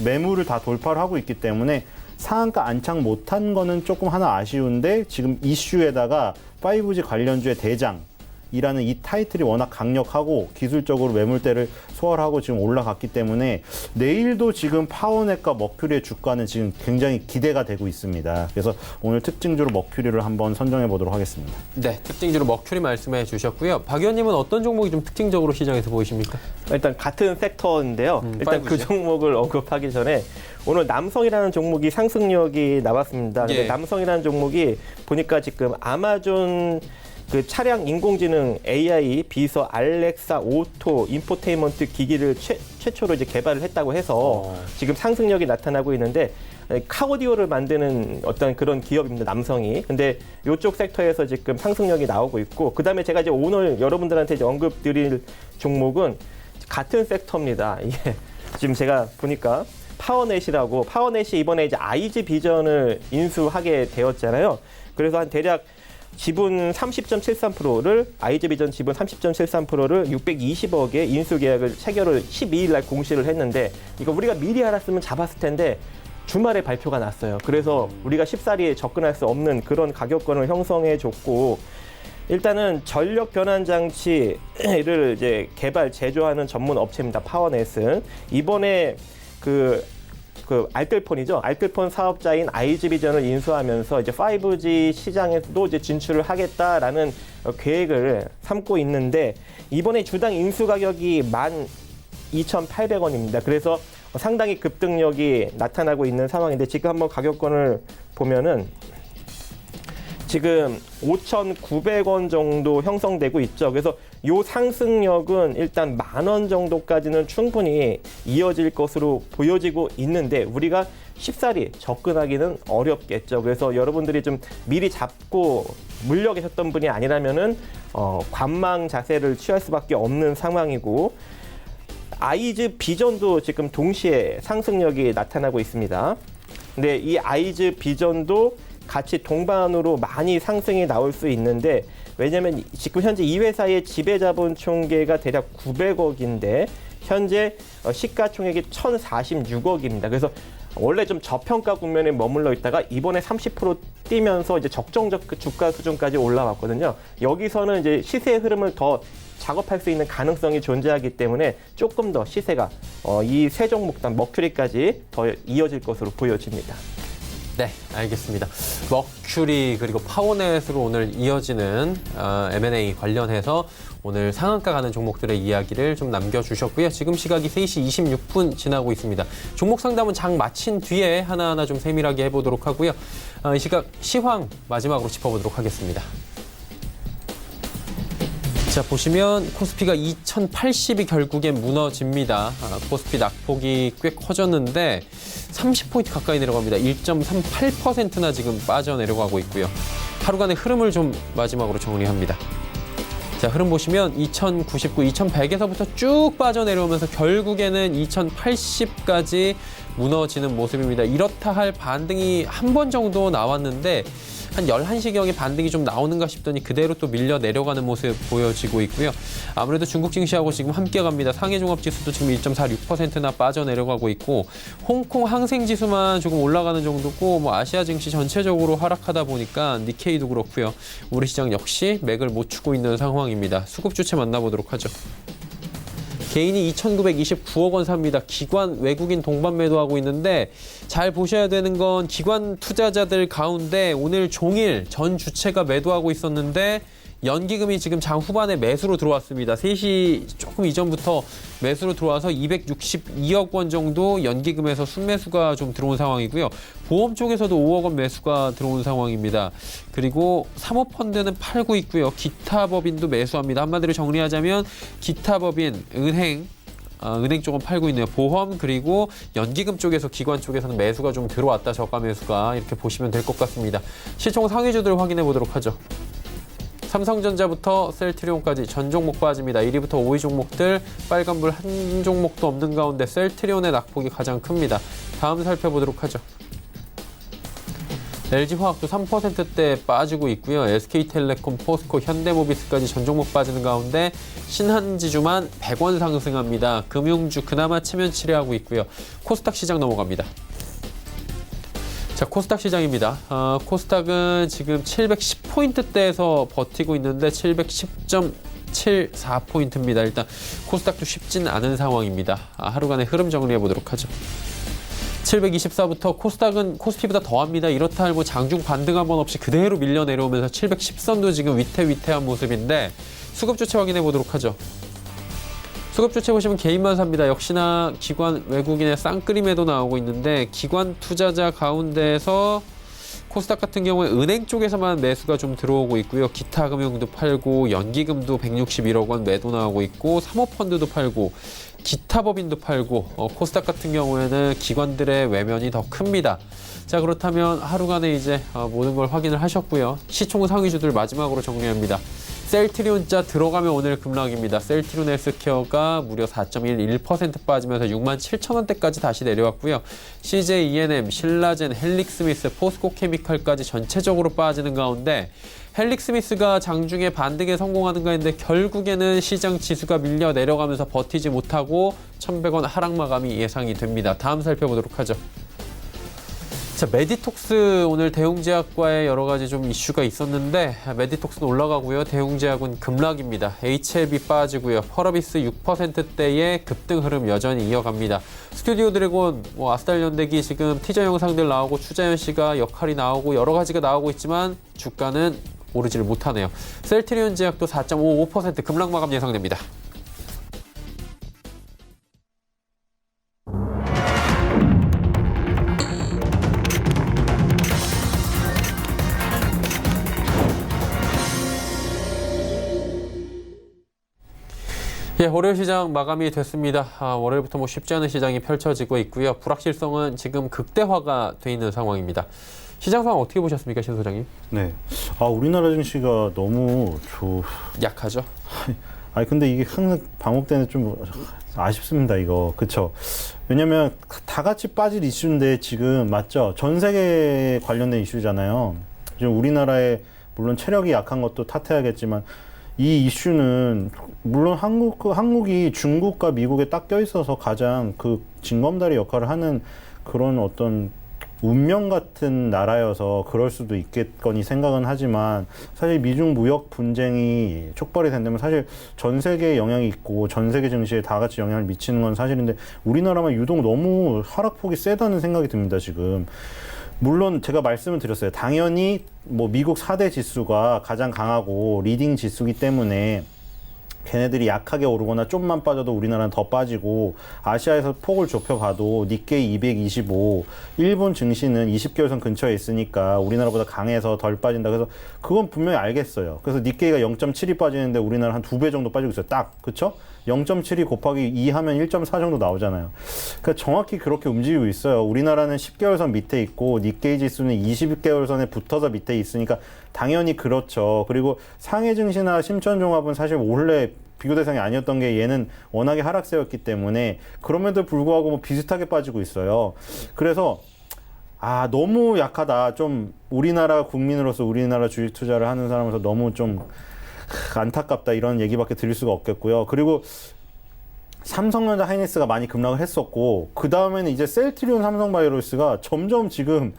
매물을 다 돌파를 하고 있기 때문에 상한가 안착 못한 거는 조금 하나 아쉬운데, 지금 이슈에다가 5G 관련주의 대장이라는 이 타이틀이 워낙 강력하고 기술적으로 매물대를 소화하고 지금 올라갔기 때문에 내일도 지금 파워넷과 머큐리의 주가는 지금 굉장히 기대가 되고 있습니다. 그래서 오늘 특징주로 머큐리를 한번 선정해 보도록 하겠습니다. 네, 특징주로 머큐리 말씀해 주셨고요. 박 의원님은 어떤 종목이 좀 특징적으로 시장에서 보이십니까? 일단 같은 섹터인데요. 일단 5G. 그 종목을 언급하기 전에 오늘 남성이라는 종목이 상승력이 나왔습니다. 근데 예. 남성이라는 종목이 보니까 지금 아마존 그 차량 인공지능 AI 비서 알렉사 오토 인포테인먼트 기기를 최초로 이제 개발을 했다고 해서 지금 상승력이 나타나고 있는데, 카오디오를 만드는 어떤 그런 기업입니다, 남성이. 근데 이쪽 섹터에서 지금 상승력이 나오고 있고, 그다음에 제가 이제 오늘 여러분들한테 이제 언급드릴 종목은 같은 섹터입니다. 이게 지금 제가 보니까 파워넷이 이번에 이제 아이즈 비전을 인수하게 되었잖아요. 그래서 한 대략 지분 30.73%를 아이즈비전 지분 30.73%를 620억의 인수 계약을 체결을 12일 날 공시를 했는데, 이거 우리가 미리 알았으면 잡았을 텐데 주말에 발표가 났어요. 그래서 우리가 쉽사리 접근할 수 없는 그런 가격권을 형성해 줬고, 일단은 전력 변환 장치를 이제 개발 제조하는 전문 업체입니다. 파워넷은 이번에 그 알뜰폰이죠. 알뜰폰 사업자인 아이즈비전을 인수하면서 이제 5G 시장에도 이제 진출을 하겠다라는 계획을 삼고 있는데, 이번에 주당 인수 가격이 12,800원입니다. 그래서 상당히 급등력이 나타나고 있는 상황인데, 지금 한번 가격권을 보면은 지금 5,900원 정도 형성되고 있죠. 그래서 요 상승력은 일단 10,000원 정도까지는 충분히 이어질 것으로 보여지고 있는데, 우리가 쉽사리 접근하기는 어렵겠죠. 그래서 여러분들이 좀 미리 잡고 물려 계셨던 분이 아니라면은 관망 자세를 취할 수밖에 없는 상황이고, 아이즈 비전도 지금 동시에 상승력이 나타나고 있습니다. 근데 이 아이즈 비전도 같이 동반으로 많이 상승이 나올 수 있는데, 왜냐하면 지금 현재 이 회사의 지배자본 총계가 대략 900억인데 현재 시가총액이 1,046억입니다. 그래서 원래 좀 저평가 국면에 머물러 있다가 이번에 30% 뛰면서 이제 적정적 그 주가 수준까지 올라왔거든요. 여기서는 이제 시세의 흐름을 더 작업할 수 있는 가능성이 존재하기 때문에 조금 더 시세가 이 세 종목단 머큐리까지 더 이어질 것으로 보여집니다. 네, 알겠습니다. 머큐리 그리고 파워넷으로 오늘 이어지는 M&A 관련해서 오늘 상한가 가는 종목들의 이야기를 좀 남겨주셨고요. 지금 시각이 3시 26분 지나고 있습니다. 종목 상담은 장 마친 뒤에 하나하나 좀 세밀하게 해보도록 하고요. 이 시각 시황 마지막으로 짚어보도록 하겠습니다. 자, 보시면 코스피가 2080이 결국엔 무너집니다. 코스피 낙폭이 꽤 커졌는데 30포인트 가까이 내려갑니다. 1.38%나 지금 빠져내려가고 있고요. 하루간의 흐름을 좀 마지막으로 정리합니다. 자, 흐름 보시면 2099, 2100에서부터 쭉 빠져내려오면서 결국에는 2080까지 무너지는 모습입니다. 이렇다 할 반등이 한 번 정도 나왔는데 한 11시경에 반등이 좀 나오는가 싶더니 그대로 또 밀려 내려가는 모습 보여지고 있고요. 아무래도 중국 증시하고 지금 함께 갑니다. 상해 종합지수도 지금 1.46%나 빠져내려가고 있고 홍콩 항생지수만 조금 올라가는 정도고 뭐 아시아 증시 전체적으로 하락하다 보니까 니케이도 그렇고요. 우리 시장 역시 맥을 못 추고 있는 상황입니다. 수급 주체 만나보도록 하죠. 개인이 2,929억 원 삽니다. 기관 외국인 동반 매도하고 있는데 잘 보셔야 되는 건 기관 투자자들 가운데 오늘 종일 전 주체가 매도하고 있었는데 연기금이 지금 장 후반에 매수로 들어왔습니다. 3시 조금 이전부터 매수로 들어와서 262억 원 정도 연기금에서 순매수가 좀 들어온 상황이고요. 보험 쪽에서도 5억 원 매수가 들어온 상황입니다. 그리고 사모펀드는 팔고 있고요. 기타 법인도 매수합니다. 한마디로 정리하자면 기타 법인, 은행 쪽은 팔고 있네요. 보험 그리고 연기금 쪽에서 기관 쪽에서는 매수가 좀 들어왔다. 저가 매수가 이렇게 보시면 될 것 같습니다. 시총 상위주들 확인해 보도록 하죠. 삼성전자부터 셀트리온까지 전 종목 빠집니다. 1위부터 5위 종목들 빨간불 한 종목도 없는 가운데 셀트리온의 낙폭이 가장 큽니다. 다음 살펴보도록 하죠. LG화학도 3%대 빠지고 있고요. SK텔레콤, 포스코, 현대모비스까지 전 종목 빠지는 가운데 신한지주만 100원 상승합니다. 금융주 그나마 체면치레하고 있고요. 코스닥 시장 넘어갑니다. 자, 코스닥 시장입니다. 코스닥은 지금 710포인트대에서 버티고 있는데 710.74포인트입니다. 일단 코스닥도 쉽진 않은 상황입니다. 하루간의 흐름 정리해 보도록 하죠. 724부터 코스닥은 코스피보다 더합니다. 이렇다 할 뭐 장중 반등 한 번 없이 그대로 밀려 내려오면서 710선도 지금 위태위태한 모습인데 수급 주체 확인해 보도록 하죠. 수급 주체 보시면 개인만 삽니다. 역시나 기관 외국인의 쌍끌임에도 나오고 있는데 기관 투자자 가운데에서 코스닥 같은 경우에 은행 쪽에서만 매수가 좀 들어오고 있고요. 기타 금융도 팔고 연기금도 161억 원 매도 나오고 있고 사모펀드도 팔고 기타 법인도 팔고 코스닥 같은 경우에는 기관들의 외면이 더 큽니다. 자, 그렇다면 하루간에 이제 모든 걸 확인을 하셨고요. 시총 상위주들 마지막으로 정리합니다. 셀트리온자 들어가면 오늘 급락입니다. 셀트리온 헬스케어가 무려 4.11% 빠지면서 67,000원대까지 다시 내려왔고요. CJ ENM, 신라젠, 헬릭스미스, 포스코케미칼까지 전체적으로 빠지는 가운데 헬릭스미스가 장중에 반등에 성공하는가 했는데 결국에는 시장 지수가 밀려 내려가면서 버티지 못하고 1,100원 하락 마감이 예상이 됩니다. 다음 살펴보도록 하죠. 자, 메디톡스 오늘 대웅제약과의 여러 가지 좀 이슈가 있었는데 메디톡스는 올라가고요. 대웅제약은 급락입니다. HLB 빠지고요. 펄어비스 6%대의 급등 흐름 여전히 이어갑니다. 스튜디오 드래곤, 아스달연대기 지금 티저 영상들 나오고 추자연 씨가 역할이 나오고 여러 가지가 나오고 있지만 주가는 오르지를 못하네요. 셀트리온 제약도 4.55% 급락 마감 예상됩니다. 예, 월요일 시장 마감이 됐습니다. 월요일부터 쉽지 않은 시장이 펼쳐지고 있고요. 불확실성은 지금 극대화가 돼 있는 상황입니다. 시장 상황 어떻게 보셨습니까, 신 소장님? 네. 우리나라 증시가 너무 약하죠? 아니, 근데 이게 항상 반복되는 좀 아쉽습니다, 이거. 그쵸? 왜냐면 다 같이 빠질 이슈인데 지금, 맞죠? 전 세계 관련된 이슈잖아요. 지금 우리나라의 물론 체력이 약한 것도 탓해야겠지만 이 이슈는 물론 한국이 중국과 미국에 딱 껴있어서 가장 그 징검다리 역할을 하는 그런 어떤 운명 같은 나라여서 그럴 수도 있겠거니 생각은 하지만 사실 미중 무역 분쟁이 촉발이 된다면 사실 전 세계에 영향이 있고 전 세계 증시에 다 같이 영향을 미치는 건 사실인데 우리나라만 유독 너무 하락폭이 세다는 생각이 듭니다, 지금. 물론 제가 말씀을 드렸어요. 당연히 뭐 미국 4대 지수가 가장 강하고 리딩 지수기 때문에 걔네들이 약하게 오르거나 좀만 빠져도 우리나라는 더 빠지고 아시아에서 폭을 좁혀봐도 니케이 225, 일본 증시는 20개월선 근처에 있으니까 우리나라보다 강해서 덜 빠진다. 그래서 그건 분명히 알겠어요. 그래서 니케이가 0.7이 빠지는데 우리나라 한 2배 정도 빠지고 있어요. 딱. 그쵸? 0.7이 곱하기 2 하면 1.4 정도 나오잖아요. 그러니까 정확히 그렇게 움직이고 있어요. 우리나라는 10개월선 밑에 있고 니케이 지수는 20개월선에 붙어서 밑에 있으니까 당연히 그렇죠. 그리고 상해 증시나 심천종합은 사실 원래 비교 대상이 아니었던 게 얘는 워낙에 하락세였기 때문에 그럼에도 불구하고 뭐 비슷하게 빠지고 있어요. 그래서 너무 약하다. 좀 우리나라 국민으로서 우리나라 주식 투자를 하는 사람으로서 너무 좀 안타깝다 이런 얘기밖에 드릴 수가 없겠고요. 그리고 삼성전자 하이닉스가 많이 급락을 했었고 그 다음에는 이제 셀트리온 삼성바이오로스가 점점 지금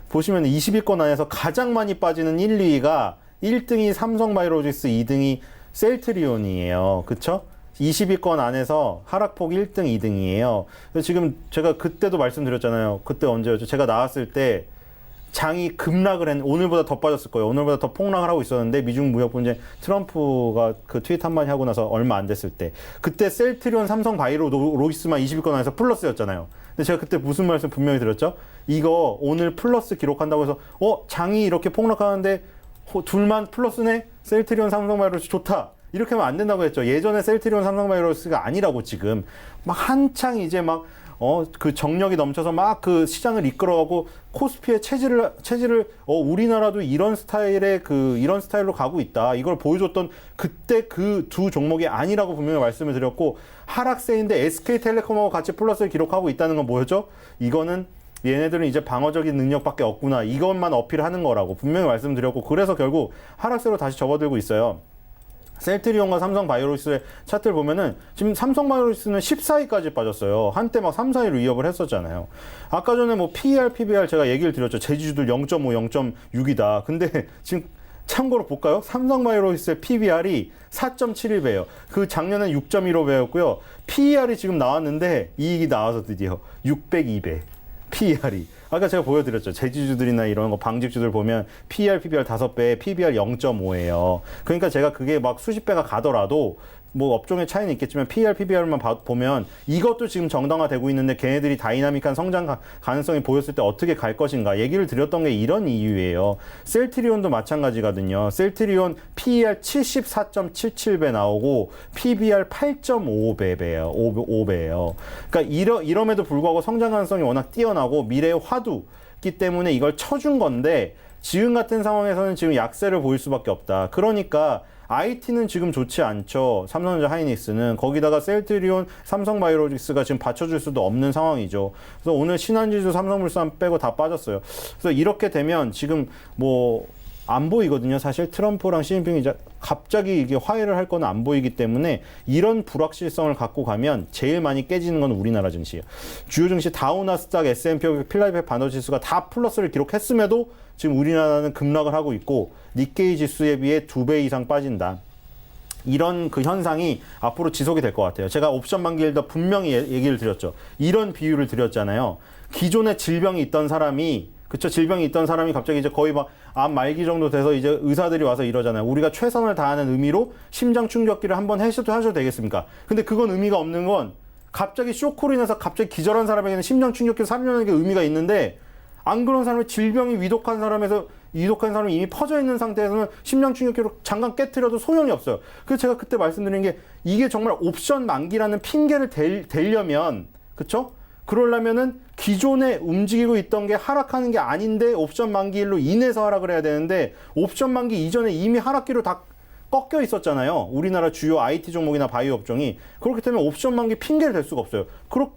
보시면 20위권 안에서 가장 많이 빠지는 1, 2위가 1등이 삼성바이오로직스, 2등이 셀트리온이에요. 그쵸? 20위권 안에서 하락폭 1등, 2등이에요. 지금 제가 그때도 말씀드렸잖아요. 그때 언제였죠? 제가 나왔을 때 장이 급락을 오늘보다 더 빠졌을 거예요. 오늘보다 더 폭락을 하고 있었는데 미중 무역 분쟁 트럼프가 그 트윗 한마디 하고 나서 얼마 안 됐을 때 그때 셀트리온 삼성바이오로직스만 20위권 안에서 플러스였잖아요. 근데 제가 그때 무슨 말씀 분명히 드렸죠? 이거 오늘 플러스 기록한다고 해서 장이 이렇게 폭락하는데 둘만 플러스네? 셀트리온 삼성바이오로직스 좋다. 이렇게 하면 안 된다고 했죠. 예전에 셀트리온 삼성바이오로직스가 아니라고 지금 막 한창 이제 막 그 정력이 넘쳐서 막 그 시장을 이끌어가고 코스피의 체질을 우리나라도 이런 이런 스타일로 가고 있다. 이걸 보여줬던 그때 그 두 종목이 아니라고 분명히 말씀을 드렸고 하락세인데 SK텔레콤하고 같이 플러스를 기록하고 있다는 건 뭐였죠? 이거는 얘네들은 이제 방어적인 능력밖에 없구나. 이것만 어필하는 거라고 분명히 말씀드렸고 그래서 결국 하락세로 다시 접어들고 있어요. 셀트리온과 삼성바이오로직스의 차트를 보면은 지금 삼성바이오로직스는 14위까지 빠졌어요. 한때 막 3, 4위로 위협을 했었잖아요. 아까 전에 뭐 PER, PBR 제가 얘기를 드렸죠. 제지주들 0.5, 0.6이다. 근데 지금 참고로 볼까요? 삼성바이오로직스의 PBR이 4.71배예요. 그 작년엔 6.15배였고요. PER이 지금 나왔는데 이익이 나와서 드디어 602배. PER이. 아까 제가 보여드렸죠. 제지주들이나 이런 거 방직주들 보면 PER, PBR 5배, PBR 0.5예요. 그러니까 제가 그게 막 수십 배가 가더라도 뭐 업종의 차이는 있겠지만 PER, PBR만 보면 이것도 지금 정당화되고 있는데 걔네들이 다이나믹한 성장 가능성이 보였을 때 어떻게 갈 것인가 얘기를 드렸던 게 이런 이유예요. 셀트리온도 마찬가지거든요. 셀트리온 PER 74.77배 나오고 PBR 8.5배예요. 5배예요. 그러니까 이럼에도 불구하고 성장 가능성이 워낙 뛰어나고 미래의 화두기 때문에 이걸 쳐준 건데 지금 같은 상황에서는 지금 약세를 보일 수밖에 없다. 그러니까 IT는 지금 좋지 않죠. 삼성전자 하이닉스는. 거기다가 셀트리온, 삼성바이오로직스가 지금 받쳐줄 수도 없는 상황이죠. 그래서 오늘 신한지수, 삼성물산 빼고 다 빠졌어요. 그래서 이렇게 되면 지금 뭐 안 보이거든요. 사실 트럼프랑 시진핑이 이제 갑자기 이게 화해를 할 건 안 보이기 때문에 이런 불확실성을 갖고 가면 제일 많이 깨지는 건 우리나라 증시예요. 주요 증시 다우, 나스닥, S&P, 필라델피아 반도지수가 다 플러스를 기록했음에도 지금 우리나라는 급락을 하고 있고 니케이 지수에 비해 2배 이상 빠진다. 이런 그 현상이 앞으로 지속이 될 것 같아요. 제가 옵션 만기일더 분명히 얘기를 드렸죠. 이런 비유를 드렸잖아요. 기존에 질병이 있던 사람이 질병이 있던 사람이 갑자기 이제 거의 막 암 말기 정도 돼서 이제 의사들이 와서 이러잖아요. 우리가 최선을 다하는 의미로 심장 충격기를 한번 하셔도 되겠습니까? 근데 그건 의미가 없는 건 갑자기 쇼크로 인해서 갑자기 기절한 사람에게는 심장 충격기를 사려는 게 의미가 있는데 안 그런 사람이 질병이 위독한 사람이 이미 퍼져 있는 상태에서는 심장 충격기로 잠깐 깨트려도 소용이 없어요. 그래서 제가 그때 말씀드린 게 이게 정말 옵션 만기라는 핑계를 대려면 그쵸? 그러려면은 기존에 움직이고 있던 게 하락하는 게 아닌데 옵션 만기일로 인해서 하락을 해야 되는데 옵션 만기 이전에 이미 하락기로 다 꺾여 있었잖아요. 우리나라 주요 IT 종목이나 바이오 업종이. 그렇기 때문에 옵션 만기 핑계를 댈 수가 없어요.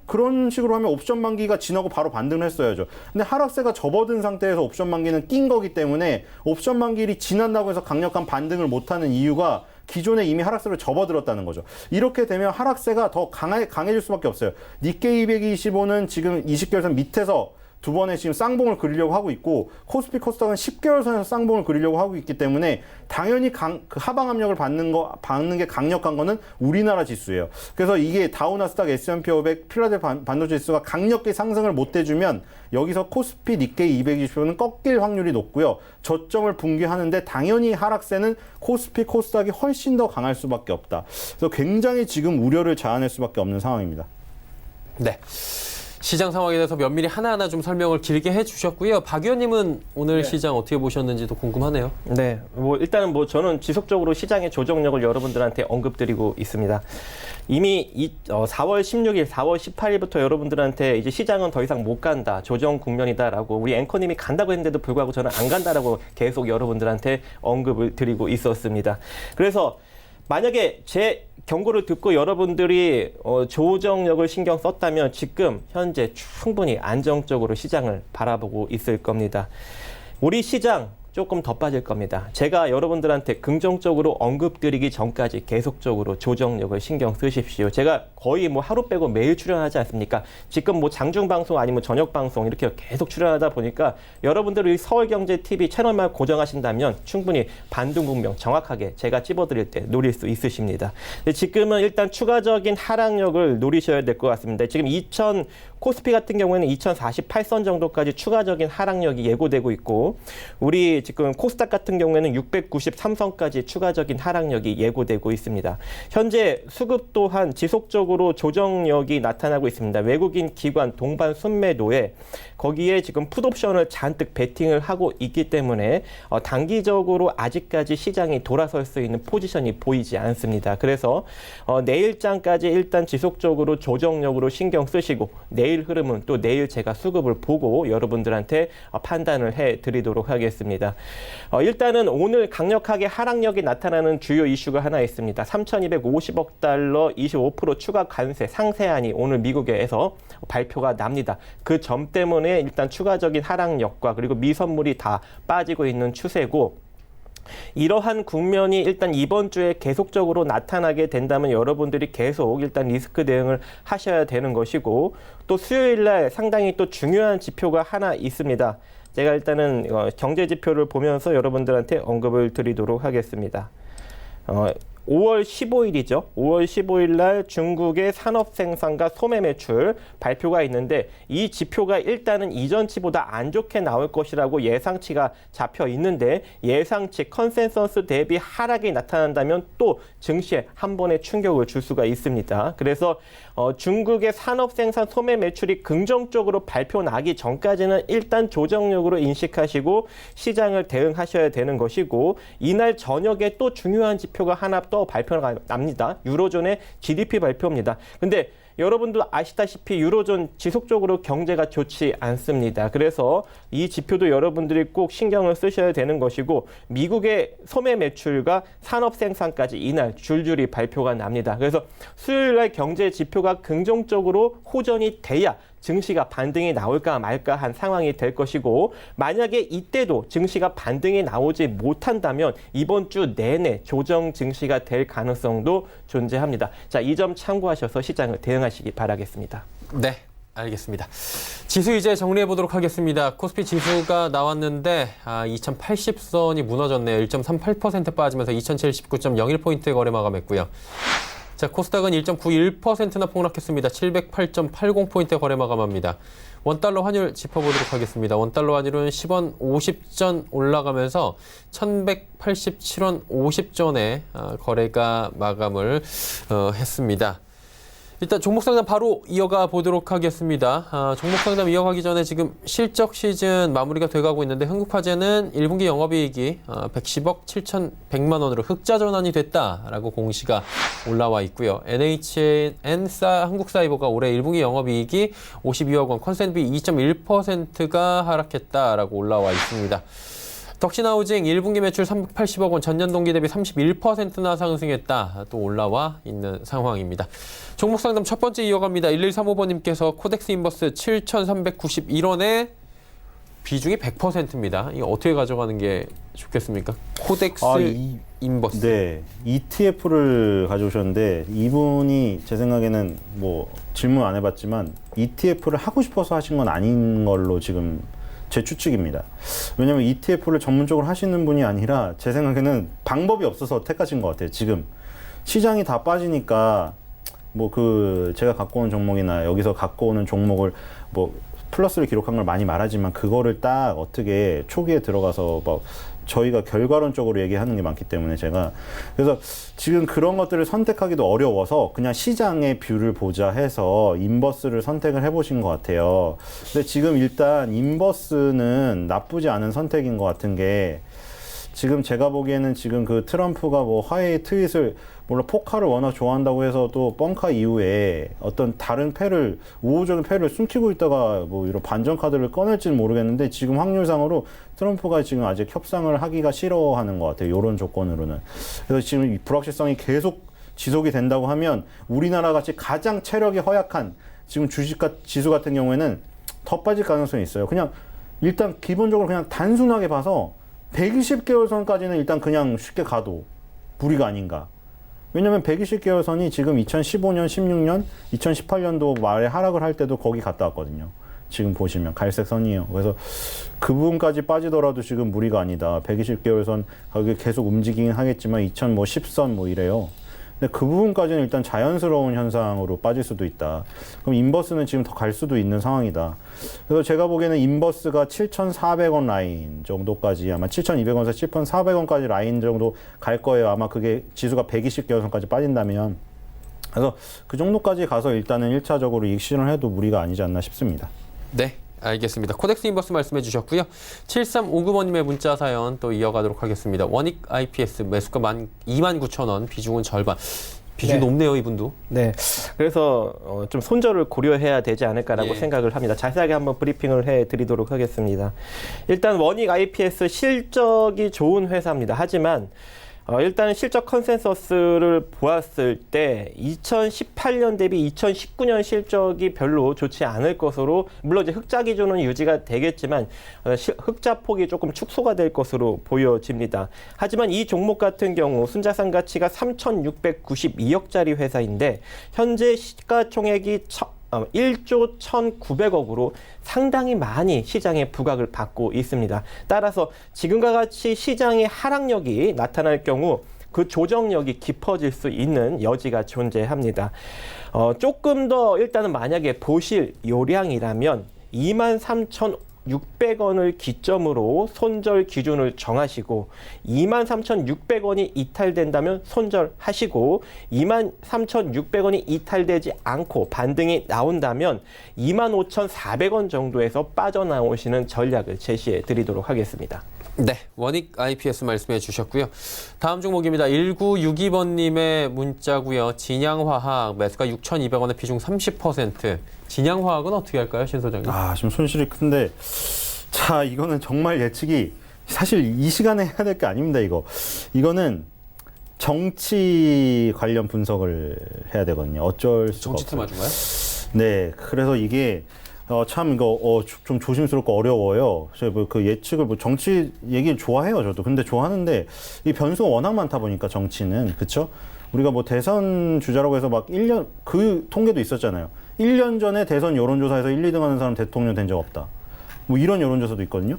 그런 식으로 하면 옵션 만기가 지나고 바로 반등을 했어야죠. 근데 하락세가 접어든 상태에서 옵션 만기는 낀 거기 때문에 옵션 만기일이 지난다고 해서 강력한 반등을 못하는 이유가 기존에 이미 하락세로 접어들었다는 거죠. 이렇게 되면 하락세가 더 강해질 수밖에 없어요. 니케이 225는 지금 20개월선 밑에서 두 번의 지금 쌍봉을 그리려고 하고 있고, 코스피 코스닥은 10개월 선에서 쌍봉을 그리려고 하고 있기 때문에 당연히 그 하방 압력을 받는 게 강력한 거는 우리나라 지수예요. 그래서 이게 다우나스닥, S&P 500, 필라델피아 반도체 지수가 강력히 상승을 못 해주면 여기서 코스피, 니케이 225는 꺾일 확률이 높고요. 저점을 붕괴하는데 당연히 하락세는 코스피, 코스닥이 훨씬 더 강할 수밖에 없다. 그래서 굉장히 지금 우려를 자아낼 수밖에 없는 상황입니다. 네. 시장 상황에 대해서 면밀히 하나하나 좀 설명을 길게 해주셨고요. 박 의원님은 오늘 시장 어떻게 보셨는지도 궁금하네요. 네, 일단은 저는 지속적으로 시장의 조정력을 여러분들한테 언급드리고 있습니다. 이미 4월 16일, 4월 18일부터 여러분들한테 이제 시장은 더 이상 못 간다, 조정 국면이다라고 우리 앵커님이 간다고 했는데도 불구하고 저는 안 간다라고 계속 여러분들한테 언급을 드리고 있었습니다. 그래서 만약에 제 경고를 듣고 여러분들이 조정력을 신경 썼다면 지금 현재 충분히 안정적으로 시장을 바라보고 있을 겁니다. 우리 시장 조금 더 빠질 겁니다. 제가 여러분들한테 긍정적으로 언급드리기 전까지 계속적으로 조정력을 신경 쓰십시오. 제가 거의 하루 빼고 매일 출연하지 않습니까? 지금 장중방송 아니면 저녁방송 이렇게 계속 출연하다 보니까 여러분들이 서울경제TV 채널만 고정하신다면 충분히 반등 국면 정확하게 제가 찝어드릴 때 노릴 수 있으십니다. 근데 지금은 일단 추가적인 하락력을 노리셔야 될 것 같습니다. 지금 코스피 같은 경우에는 2048선 정도까지 추가적인 하락력이 예고되고 있고, 우리 지금 코스닥 같은 경우에는 693선까지 추가적인 하락력이 예고되고 있습니다. 현재 수급 또한 지속적으로 조정력이 나타나고 있습니다. 외국인 기관 동반 순매도에 거기에 지금 풋옵션을 잔뜩 베팅을 하고 있기 때문에 단기적으로 아직까지 시장이 돌아설 수 있는 포지션이 보이지 않습니다. 그래서 내일장까지 일단 지속적으로 조정력으로 신경 쓰시고, 내일 흐름은 또 내일 제가 수급을 보고 여러분들한테 판단을 해드리도록 하겠습니다. 일단은 오늘 강력하게 하락력이 나타나는 주요 이슈가 하나 있습니다. 3,250억 달러 25% 추가 관세 상세안이 오늘 미국에서 발표가 납니다. 그 점 때문에 일단 추가적인 하락력과 그리고 미선물이 다 빠지고 있는 추세고, 이러한 국면이 일단 이번 주에 계속적으로 나타나게 된다면 여러분들이 계속 일단 리스크 대응을 하셔야 되는 것이고, 또 수요일 날 상당히 또 중요한 지표가 하나 있습니다. 제가 일단은 경제 지표를 보면서 여러분들한테 언급을 드리도록 하겠습니다. 5월 15일이죠. 5월 15일 날 중국의 산업 생산과 소매 매출 발표가 있는데, 이 지표가 일단은 이전치보다 안 좋게 나올 것이라고 예상치가 잡혀 있는데, 예상치 컨센서스 대비 하락이 나타난다면 또 증시에 한 번의 충격을 줄 수가 있습니다. 그래서 중국의 산업 생산 소매 매출이 긍정적으로 발표 나기 전까지는 일단 조정력으로 인식하시고 시장을 대응하셔야 되는 것이고, 이날 저녁에 또 중요한 지표가 하나 또 발표가 납니다. 유로존의 GDP 발표입니다. 근데 여러분도 아시다시피 유로존 지속적으로 경제가 좋지 않습니다. 그래서 이 지표도 여러분들이 꼭 신경을 쓰셔야 되는 것이고, 미국의 소매 매출과 산업 생산까지 이날 줄줄이 발표가 납니다. 그래서 수요일 날 경제 지표가 긍정적으로 호전이 돼야 증시가 반등이 나올까 말까 한 상황이 될 것이고, 만약에 이때도 증시가 반등이 나오지 못한다면 이번 주 내내 조정 증시가 될 가능성도 존재합니다. 자, 이 점 참고하셔서 시장을 대응하시기 바라겠습니다. 네, 알겠습니다. 지수 이제 정리해 보도록 하겠습니다. 코스피 지수가 나왔는데 2080선이 무너졌네요. 1.38% 빠지면서 2079.01포인트에 거래 마감했고요. 자, 코스닥은 1.91%나 폭락했습니다. 708.80포인트에 거래 마감합니다. 원달러 환율 짚어보도록 하겠습니다. 원달러 환율은 10원 50전 올라가면서 1187원 50전에 거래가 마감을 했습니다. 일단 종목 상담 바로 이어가 보도록 하겠습니다. 종목 상담 이어가기 전에 지금 실적 시즌 마무리가 돼가고 있는데, 흥국화재는 1분기 영업이익이 110억 7,100만 원으로 흑자 전환이 됐다라고 공시가 올라와 있고요. NHN 한국사이버가 올해 1분기 영업이익이 52억 원, 컨센비 2.1%가 하락했다라고 올라와 있습니다. 덕신하우징 1분기 매출 380억 원, 전년 동기 대비 31%나 상승했다. 또 올라와 있는 상황입니다. 종목 상담 첫 번째 이어갑니다. 1135번님께서 코덱스 인버스 7,391원에 비중이 100%입니다. 이거 어떻게 가져가는 게 좋겠습니까? 코덱스 인버스. 네, ETF를 가져오셨는데 이분이 제 생각에는 뭐 질문 안 해봤지만 ETF를 하고 싶어서 하신 건 아닌 걸로 지금 제 추측입니다. 왜냐하면 ETF를 전문적으로 하시는 분이 아니라 제 생각에는 방법이 없어서 택하신 것 같아요. 지금 시장이 다 빠지니까 뭐 제가 갖고 온 종목이나 여기서 갖고 오는 종목을 뭐 플러스를 기록한 걸 많이 말하지만 그거를 딱 어떻게 초기에 들어가서 막 저희가 결과론적으로 얘기하는 게 많기 때문에 그래서 지금 그런 것들을 선택하기도 어려워서 그냥 시장의 뷰를 보자 해서 인버스를 선택을 해보신 것 같아요. 근데 지금 일단 인버스는 나쁘지 않은 선택인 것 같은 게 지금 제가 보기에는 지금 그 트럼프가 뭐 화해의 트윗을 물론 포카를 워낙 좋아한다고 해서 또 뻥카 이후에 어떤 다른 패를 우호적인 패를 숨기고 있다가 뭐 이런 반전 카드를 꺼낼지는 모르겠는데 지금 확률상으로 트럼프가 지금 아직 협상을 하기가 싫어하는 것 같아요. 이런 조건으로는. 그래서 지금 이 불확실성이 계속 지속이 된다고 하면 우리나라 같이 가장 체력이 허약한 지금 지수 같은 경우에는 더 빠질 가능성이 있어요. 그냥 일단 기본적으로 그냥 단순하게 봐서 120개월 선까지는 일단 그냥 쉽게 가도 무리가 아닌가. 왜냐면 120개월 선이 지금 2015년, 16년, 2018년도 말에 하락을 할 때도 거기 갔다 왔거든요. 지금 보시면 갈색 선이에요. 그래서 그 부분까지 빠지더라도 지금 무리가 아니다. 120개월 선 가격이 계속 움직이긴 하겠지만 2010선 뭐 이래요. 근데 그 부분까지는 일단 자연스러운 현상으로 빠질 수도 있다. 그럼 인버스는 지금 더 갈 수도 있는 상황이다. 그래서 제가 보기에는 인버스가 7,400원 라인 정도까지 아마 7,200원에서 7,400원까지 라인 정도 갈 거예요. 아마 그게 지수가 120개월선까지 빠진다면. 그래서 그 정도까지 가서 일단은 1차적으로 이익 실현을 해도 무리가 아니지 않나 싶습니다. 네, 알겠습니다. 코덱스 인버스 말씀해 주셨고요. 7359번님의 문자 사연 또 이어가도록 하겠습니다. 원익 IPS 매수가 29,000원, 비중은 절반. 비중이 네. 높네요, 이분도. 네, 그래서 좀 손절을 고려해야 되지 않을까라고 예. 생각을 합니다. 자세하게 한번 브리핑을 해드리도록 하겠습니다. 일단 원익 IPS 실적이 좋은 회사입니다. 하지만 일단 실적 컨센서스를 보았을 때 2018년 대비 2019년 실적이 별로 좋지 않을 것으로, 물론 이제 흑자 기준은 유지가 되겠지만 흑자 폭이 조금 축소가 될 것으로 보여집니다. 하지만 이 종목 같은 경우 순자산 가치가 3,692억짜리 회사인데 현재 시가총액이 1조 1,900억으로 상당히 많이 시장에 부각을 받고 있습니다. 따라서 지금과 같이 시장의 하락력이 나타날 경우 그 조정력이 깊어질 수 있는 여지가 존재합니다. 조금 더 일단은 만약에 보실 요량이라면 23,600원을 기점으로 손절 기준을 정하시고 23,600원이 이탈된다면 손절하시고 23,600원이 이탈되지 않고 반등이 나온다면 25,400원 정도에서 빠져나오시는 전략을 제시해 드리도록 하겠습니다. 네, 원익 IPS 말씀해 주셨고요. 다음 종목입니다. 1962번님의 문자고요. 진양화학 매수가 6,200원에 비중 30%. 진양화학은 어떻게 할까요, 신 소장님? 지금 손실이 큰데, 자, 이거는 정말 예측이 사실 이 시간에 해야 될 게 아닙니다, 이거는 정치 관련 분석을 해야 되거든요. 어쩔 수가 정치 없어요. 테마주가요? 네, 그래서 이게 참 이거 좀 조심스럽고 어려워요. 제가 그 예측을 정치 얘기를 좋아해요, 저도. 근데 좋아하는데 이 변수가 워낙 많다 보니까 정치는, 그쵸? 우리가 뭐 대선 주자라고 해서 막 1년 그 통계도 있었잖아요. 1년 전에 대선 여론조사에서 1, 2등 하는 사람 대통령 된 적 없다. 뭐 이런 여론조사도 있거든요.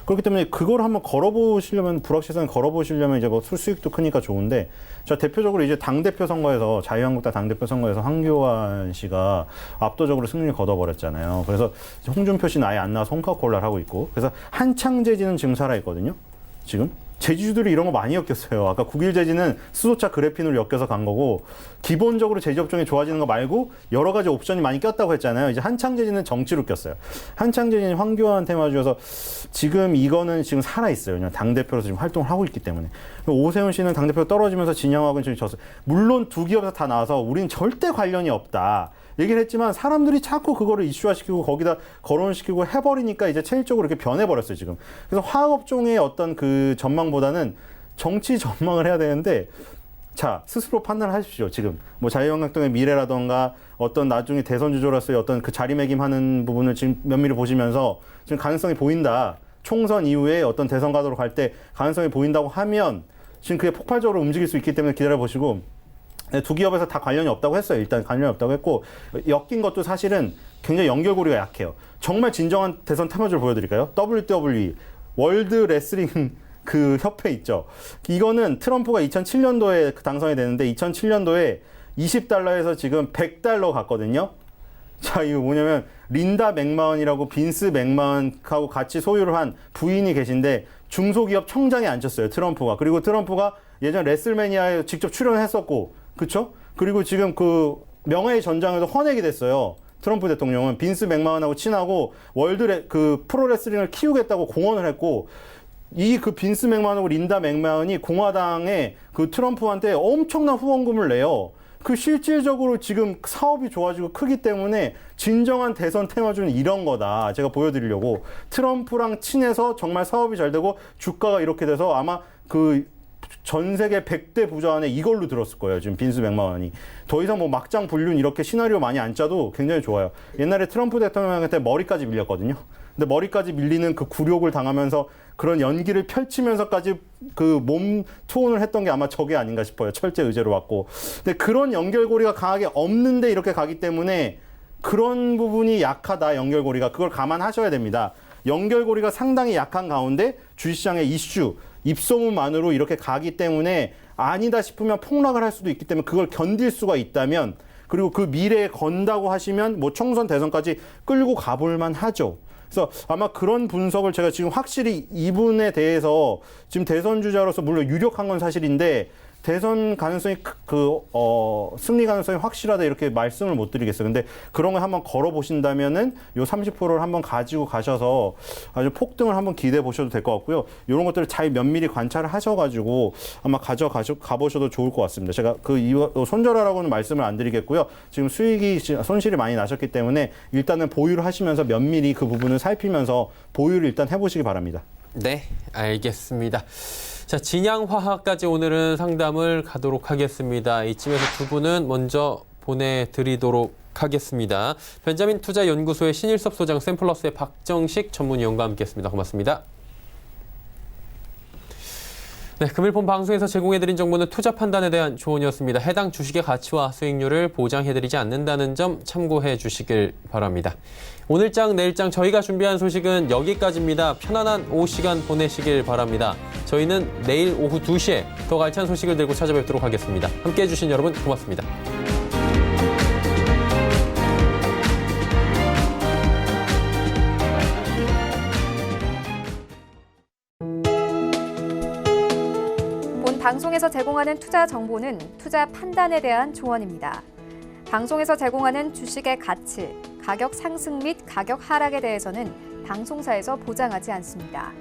그렇기 때문에 그걸 한번 걸어보시려면, 불확실성을 걸어보시려면 이제 뭐 수익도 크니까 좋은데, 자, 대표적으로 이제 당대표 선거에서, 자유한국당 당대표 선거에서 황교안 씨가 압도적으로 승리를 거둬버렸잖아요. 그래서 홍준표 씨는 아예 안 나와서 홍카콜라를 하고 있고, 그래서 한창재지는 지금 살아있거든요. 지금. 제주들이 이런 거 많이 엮였어요. 아까 9.1제지는 수소차 그래핀으로 엮여서 간 거고, 기본적으로 제지 업종이 좋아지는 거 말고 여러 가지 옵션이 많이 꼈다고 했잖아요. 이제 한창제지는 정치로 꼈어요. 한창제지는 황교안 테마주여서 지금 이거는 지금 살아있어요. 그냥 당대표로서 지금 활동을 하고 있기 때문에. 오세훈 씨는 당대표 떨어지면서 진양화학은 지금 졌어요. 물론 두 기업에서 다 나와서 우리는 절대 관련이 없다. 얘기를 했지만 사람들이 자꾸 그거를 이슈화시키고 거기다 거론시키고 해버리니까 이제 체질적으로 이렇게 변해버렸어요, 지금. 그래서 화학업종의 어떤 그 전망보다는 정치 전망을 해야 되는데, 자, 스스로 판단하십시오. 지금 뭐 자유한국당의 미래라던가 어떤 나중에 대선 주자로서의 어떤 그 자리매김하는 부분을 지금 면밀히 보시면서 지금 가능성이 보인다. 총선 이후에 어떤 대선 가도록 갈 때 가능성이 보인다고 하면 지금 그게 폭발적으로 움직일 수 있기 때문에 기다려보시고, 두 기업에서 다 관련이 없다고 했어요. 일단 관련이 없다고 했고, 엮인 것도 사실은 굉장히 연결고리가 약해요. 정말 진정한 대선 테마주를 보여드릴까요? WWE, 월드 레슬링 그 협회 있죠. 이거는 트럼프가 2007년도에 당선이 되는데 2007년도에 20달러에서 지금 100달러 갔거든요. 자, 이거 뭐냐면 린다 맥마언이라고 빈스 맥마언하고 같이 소유를 한 부인이 계신데 중소기업 청장에 앉혔어요, 트럼프가. 그리고 트럼프가 예전 레슬매니아에 직접 출연했었고, 그쵸? 그리고 지금 그 명예의 전장에서 헌액이 됐어요. 트럼프 대통령은 빈스 맥마언하고 친하고 그 프로레슬링을 키우겠다고 공언을 했고, 이 그 빈스 맥마언하고 린다 맥마언이 공화당에 그 트럼프한테 엄청난 후원금을 내요. 그 실질적으로 지금 사업이 좋아지고 크기 때문에 진정한 대선 테마주는 이런 거다. 제가 보여드리려고. 트럼프랑 친해서 정말 사업이 잘 되고 주가가 이렇게 돼서 아마 그 전 세계 100대 부자 안에 이걸로 들었을 거예요. 지금 빈스 맥마언이. 더 이상 뭐 막장 불륜 이렇게 시나리오 많이 안 짜도 굉장히 좋아요. 옛날에 트럼프 대통령한테 머리까지 밀렸거든요. 근데 머리까지 밀리는 그 굴욕을 당하면서 그런 연기를 펼치면서까지 그 몸 투혼을 했던 게 아마 저게 아닌가 싶어요. 철제 의제로 왔고. 근데 그런 연결고리가 강하게 없는데 이렇게 가기 때문에 그런 부분이 약하다, 연결고리가. 그걸 감안하셔야 됩니다. 연결고리가 상당히 약한 가운데 주식시장의 이슈, 입소문만으로 이렇게 가기 때문에 아니다 싶으면 폭락을 할 수도 있기 때문에 그걸 견딜 수가 있다면, 그리고 그 미래에 건다고 하시면 뭐 총선 대선까지 끌고 가볼만 하죠. 그래서 아마 그런 분석을 제가 지금 확실히 이분에 대해서 지금 대선 주자로서 물론 유력한 건 사실인데 대선 가능성이 승리 가능성이 확실하다 이렇게 말씀을 못 드리겠어요. 근데 그런 걸 한번 걸어보신다면은 요 30%를 한번 가지고 가셔서 아주 폭등을 한번 기대해 보셔도 될 것 같고요. 이런 것들을 잘 면밀히 관찰을 하셔가지고 아마 가보셔도 좋을 것 같습니다. 제가 손절하라고는 말씀을 안 드리겠고요. 지금 손실이 많이 나셨기 때문에 일단은 보유를 하시면서 면밀히 그 부분을 살피면서 보유를 일단 해보시기 바랍니다. 네, 알겠습니다. 자, 진양화학까지 오늘은 상담을 가도록 하겠습니다. 이쯤에서 두 분은 먼저 보내드리도록 하겠습니다. 벤자민 투자연구소의 신일섭 소장, 샘플러스의 박정식 전문위원과 함께했습니다. 고맙습니다. 네, 금일폰 방송에서 제공해드린 정보는 투자 판단에 대한 조언이었습니다. 해당 주식의 가치와 수익률을 보장해드리지 않는다는 점 참고해 주시길 바랍니다. 오늘장, 내일장 저희가 준비한 소식은 여기까지입니다. 편안한 오후 시간 보내시길 바랍니다. 저희는 내일 오후 2시에 더 알찬 소식을 들고 찾아뵙도록 하겠습니다. 함께해 주신 여러분 고맙습니다. 본 방송에서 제공하는 투자 정보는 투자 판단에 대한 조언입니다. 방송에서 제공하는 주식의 가치, 가격 상승 및 가격 하락에 대해서는 방송사에서 보장하지 않습니다.